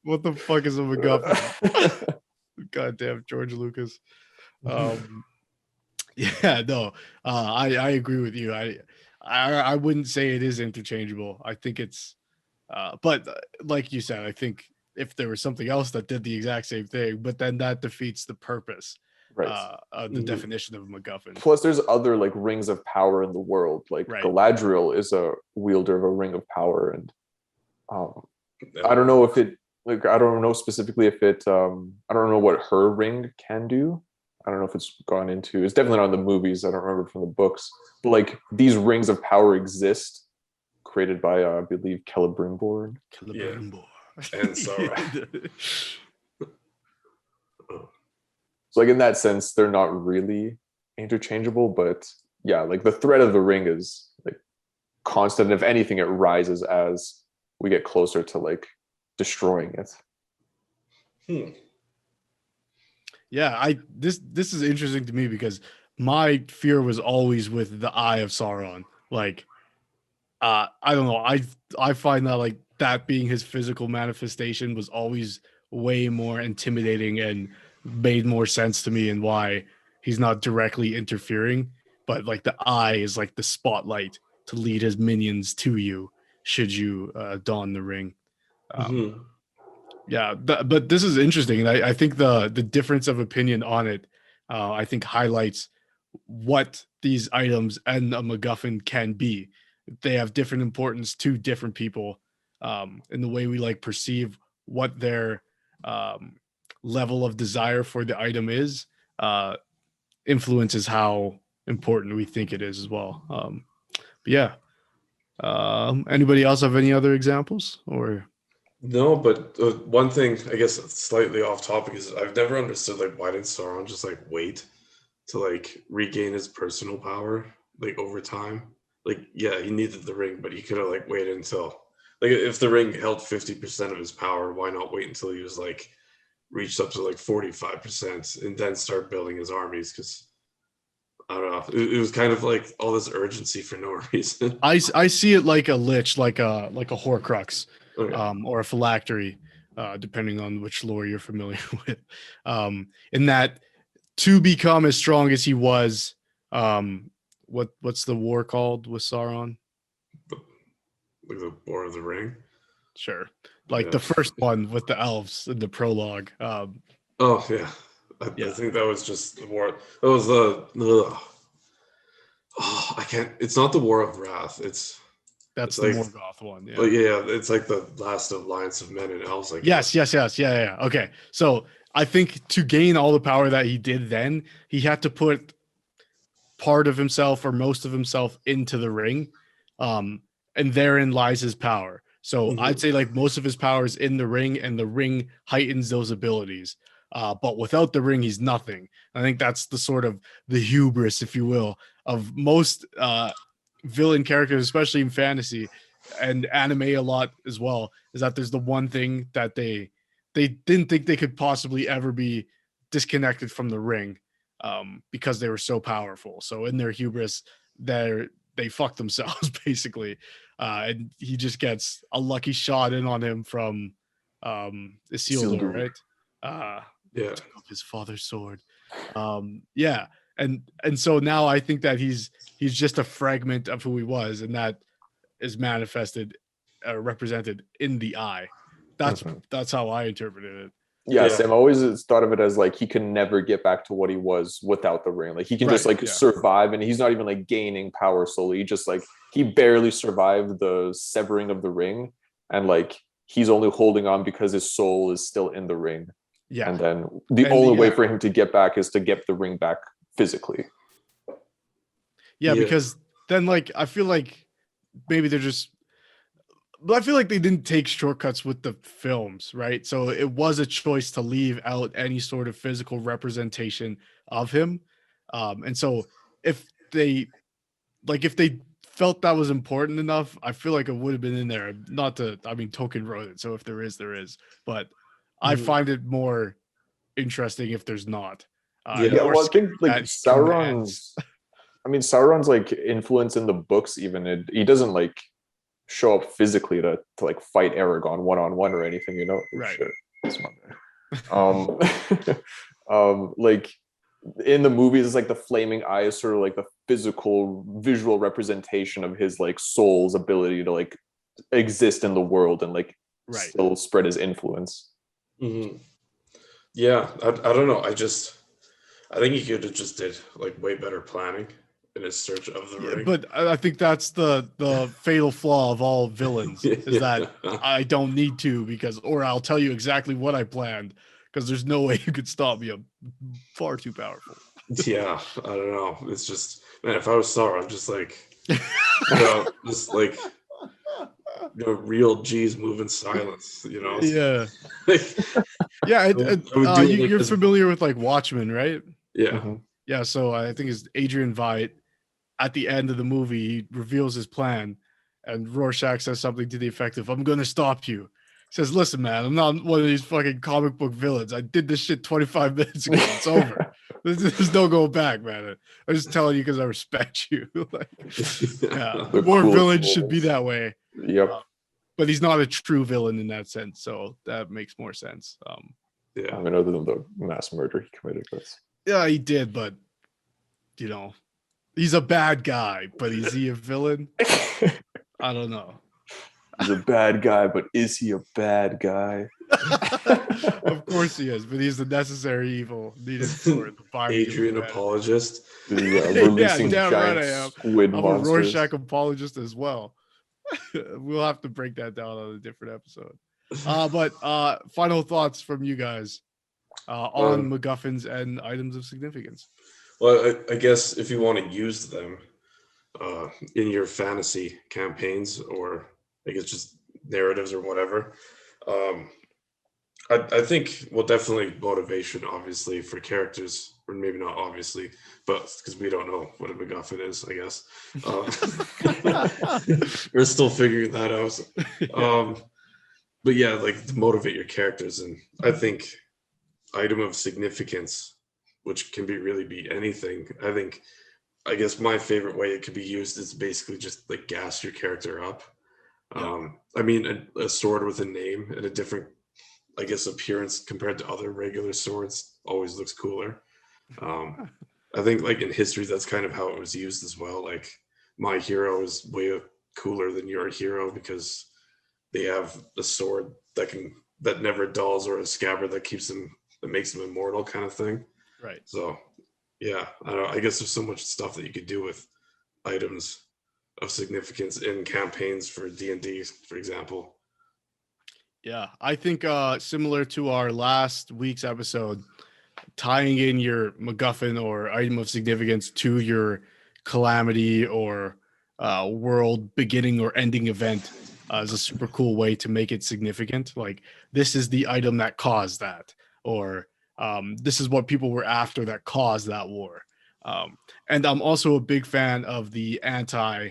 What the fuck is a MacGuffin? Goddamn George Lucas. I agree with you. I wouldn't say it is interchangeable. I think it's but like you said, I think if there was something else that did the exact same thing, but then that defeats the purpose, the definition of a MacGuffin. Plus, there's other like rings of power in the world. Like Galadriel is a wielder of a ring of power, and I don't know if it, like, I don't know specifically if it, I don't know what her ring can do. I don't know if it's gone into, it's definitely not in the movies. I don't remember from the books, but like these rings of power exist, created by, I believe, Celebrimbor. And so, so like in that sense, they're not really interchangeable, but yeah, like the threat of the ring is like constant. If anything, it rises as we get closer to like destroying it. Yeah, this is interesting to me because my fear was always with the Eye of Sauron. Like, I don't know. I find that like that being his physical manifestation was always way more intimidating and made more sense to me, and why he's not directly interfering, but like the eye is like the spotlight to lead his minions to you should you don the ring. Yeah, but this is interesting, and I think the difference of opinion on it, I think highlights what these items and a MacGuffin can be. They have different importance to different people, in the way we like perceive what their level of desire for the item is, influences how important we think it is as well. But yeah, anybody else have any other examples or? No, but one thing, I guess slightly off topic, is I've never understood like why did Sauron just like wait to like regain his personal power like over time? Like, yeah, he needed the ring, but he could have like waited until, like, if the ring held 50% of his power, why not wait until he was like reached up to like 45% and then start building his armies? Because I don't know, it was kind of like all this urgency for no reason. I see it like a lich, like a Horcrux. Or a phylactery, depending on which lore you're familiar with. In that, to become as strong as he was, what's the war called with Sauron? Like the War of the Ring? Sure. Like the first one with the elves in the prologue. I think that was just the war. That was the I can't, it's not the War of Wrath. That's the like, Morgoth one. Yeah. But yeah, it's like the last alliance of men and elves. Like yes. Yeah. Okay. So I think to gain all the power that he did then, he had to put part of himself or most of himself into the ring. And therein lies his power. So I'd say like most of his power is in the ring, and the ring heightens those abilities. But without the ring, he's nothing. I think that's the sort of the hubris, if you will, of most villain characters, especially in fantasy and anime a lot as well, is that there's the one thing that they didn't think they could possibly ever be disconnected from the ring, because they were so powerful. So in their hubris, they fuck themselves basically, and he just gets a lucky shot in on him from Isildur, right? Of his father's sword. And so now I think that he's just a fragment of who he was, and that is manifested, represented in the eye. That's how I interpreted it. Yeah, Sam always thought of it as like he can never get back to what he was without the ring. Like he can just like survive, and he's not even like gaining power slowly. He just like he barely survived the severing of the ring, and like he's only holding on because his soul is still in the ring. Yeah, and then the only way for him to get back is to get the ring back physically. Yeah, because then like I feel like maybe they're just but I feel like they didn't take shortcuts with the films, right? So it was a choice to leave out any sort of physical representation of him. And so if they if they felt that was important enough, I feel like it would have been in there. Not to, I mean, Tolkien wrote it, so if there is, there is. But I find it more interesting if there's not. Well, I think like Sauron's. Sauron's like influence in the books, even he doesn't like show up physically to like fight Aragorn one-on-one or anything, you know? Right. Shit. That's my bad. Like in the movies, it's like the flaming eye is sort of like the physical visual representation of his like soul's ability to like exist in the world and like still spread his influence. Yeah, I don't know. I think he could have just did like way better planning in his search of the ring. But I think that's the fatal flaw of all villains is that I don't need to or I'll tell you exactly what I planned because there's no way you could stop me. I'm far too powerful. Yeah, I don't know. It's just, man, if I was Sauron, just like, just like, real G's move in silence, Yeah. You're familiar with like Watchmen, right? Yeah. Yeah, so I think it's Adrian Veidt. At the end of the movie, he reveals his plan, and Rorschach says something to the effect of, "I'm going to stop you." He says, "Listen, man, I'm not one of these fucking comic book villains. I did this shit 25 minutes ago. It's over. There's no going back, man. I'm just telling you because I respect you." More villains should be that way. Yep. But he's not a true villain in that sense, so that makes more sense. I mean, other than the mass murder he committed, yeah, he did, but he's a bad guy, but is he a villain? I don't know. He's a bad guy, but is he a bad guy? Of course he is, but he's the necessary evil needed for the Adrian apologist. Releasing giant squid I'm monsters. a Rorschach apologist as well. We'll have to break that down on a different episode. But final thoughts from you guys on MacGuffins and items of significance. Well, I guess if you want to use them in your fantasy campaigns, or I guess just narratives or whatever, I think, well, definitely motivation, obviously, for characters, or maybe not obviously, but because we don't know what a MacGuffin is, I guess. We're still figuring that out. But yeah, like to motivate your characters. And I think item of significance, which can really be anything. I guess my favorite way it could be used is basically just like gas your character up. I mean, a sword with a name and a different, I guess, appearance compared to other regular swords always looks cooler. I think like in history, that's kind of how it was used as well. Like my hero is way cooler than your hero because they have a sword that never dulls, or a scabbard that makes them immortal, kind of thing. Right. So yeah, I don't know. I guess there's so much stuff that you could do with items of significance in campaigns for D&D, for example. Yeah, I think similar to our last week's episode, tying in your MacGuffin or item of significance to your calamity or world beginning or ending event is a super cool way to make it significant. Like, this is the item that caused that, or this is what people were after that caused that war. And I'm also a big fan of the anti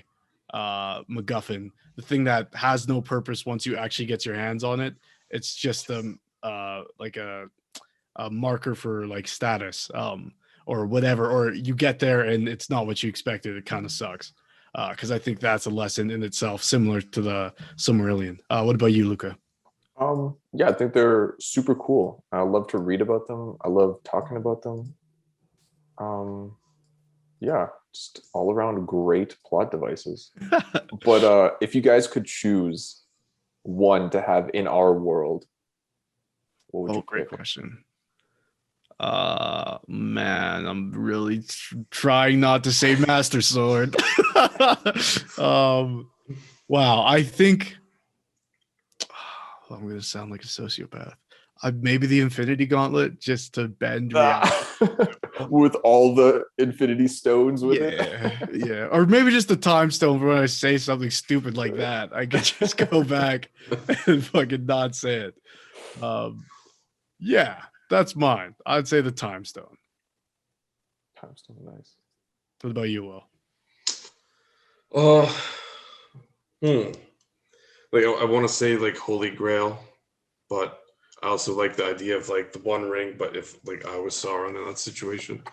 MacGuffin, the thing that has no purpose once you actually get your hands on it. It's just like a marker for like status or whatever, or you get there and it's not what you expected. It kind of sucks because I think that's a lesson in itself, similar to the Silmarillion. What about you, Luka? Yeah, I think they're super cool. I love to read about them. I love talking about them. Yeah, just all around great plot devices. But if you guys could choose one to have in our world, what would you great question. Man, I'm really trying not to say Master Sword. Wow, I think I'm gonna sound like a sociopath. Maybe the Infinity Gauntlet, just to bend reality. with all the infinity stones with it. Yeah. Or maybe just the time stone for when I say something stupid like that. I could just go back and fucking not say it. Yeah, that's mine. I'd say the time stone. Time stone, nice. What about you, Will? Like I want to say like Holy Grail, but I also like the idea of like the One Ring. But if like I was Sauron in that situation,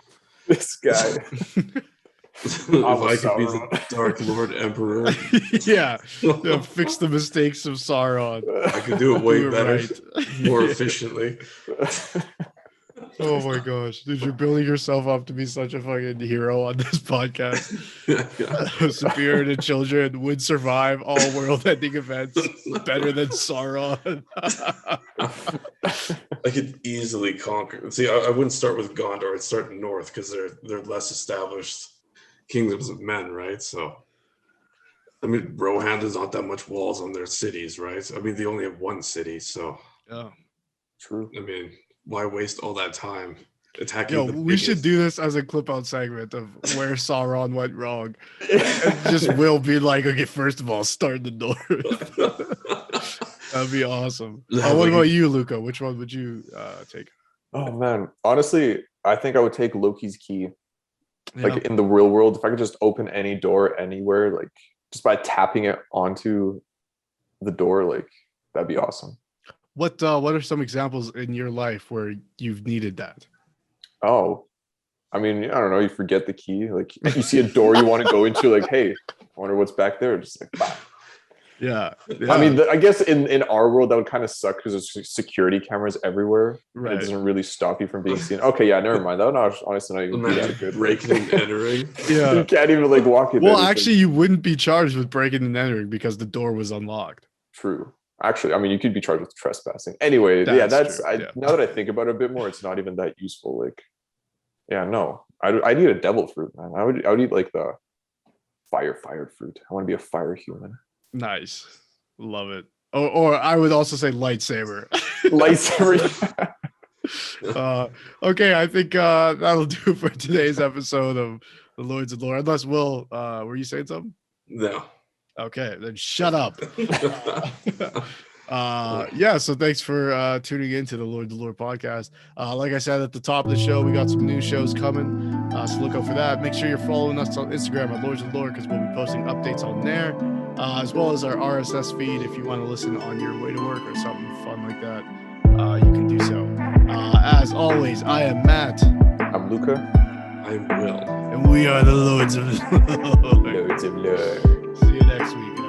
this guy, if I could be the Dark Lord Emperor, yeah, fix the mistakes of Sauron. I could do it way better, more efficiently. Oh my gosh, dude, you're building yourself up to be such a fucking hero on this podcast. Superior to children, would survive all world-ending events better than Sauron. I could easily conquer. See, I wouldn't start with Gondor. I'd start north because they're less established kingdoms of men, right? So, I mean, Rohan, there's not that much walls on their cities, right? I mean, they only have one city, so. Yeah, true. I mean, why waste all that time attacking we should do this as a clip out segment of where Sauron went wrong. And just will be like, okay, first of all, start the north. That'd be awesome. What about you, Luka? Which one would you take? Oh man, honestly, I think I would take Loki's key. Like in the real world, if I could just open any door anywhere, like just by tapping it onto the door, like that'd be awesome. What are some examples in your life where you've needed that? Oh, I mean, I don't know. You forget the key. Like you see a door you want to go into. Like, hey, I wonder what's back there. Just like, bah. Yeah. I mean, I guess in our world that would kind of suck because there's security cameras everywhere. Right. It doesn't really stop you from being seen. Okay, yeah, never mind. That would honestly not even be that good. Breaking and entering. Yeah, you can't even like walk in. Well, actually, you wouldn't be charged with breaking and entering because the door was unlocked. True. Actually, I mean, you could be charged with trespassing. Anyway, now that I think about it a bit more, it's not even that useful. Like, yeah, no, I need a devil fruit, man. I would eat like the fired fruit. I want to be a fire human. Nice, love it. Or I would also say lightsaber. Lightsaber. Okay, I think that'll do for today's episode of the Lords of Lore. Unless Will, were you saying something? No. Okay, then shut up. Yeah, so thanks for tuning in to the Lord podcast. Like I said at the top of the show, we got some new shows coming, so look out for that. Make sure you're following us on Instagram at Lords of Lore because we'll be posting updates on there, as well as our RSS feed. If you want to listen on your way to work or something fun like that, you can do so. As always, I am Matt. I'm Luka. I'm Will. And we are the Lords of Lore. Lords of Lore. See you next week.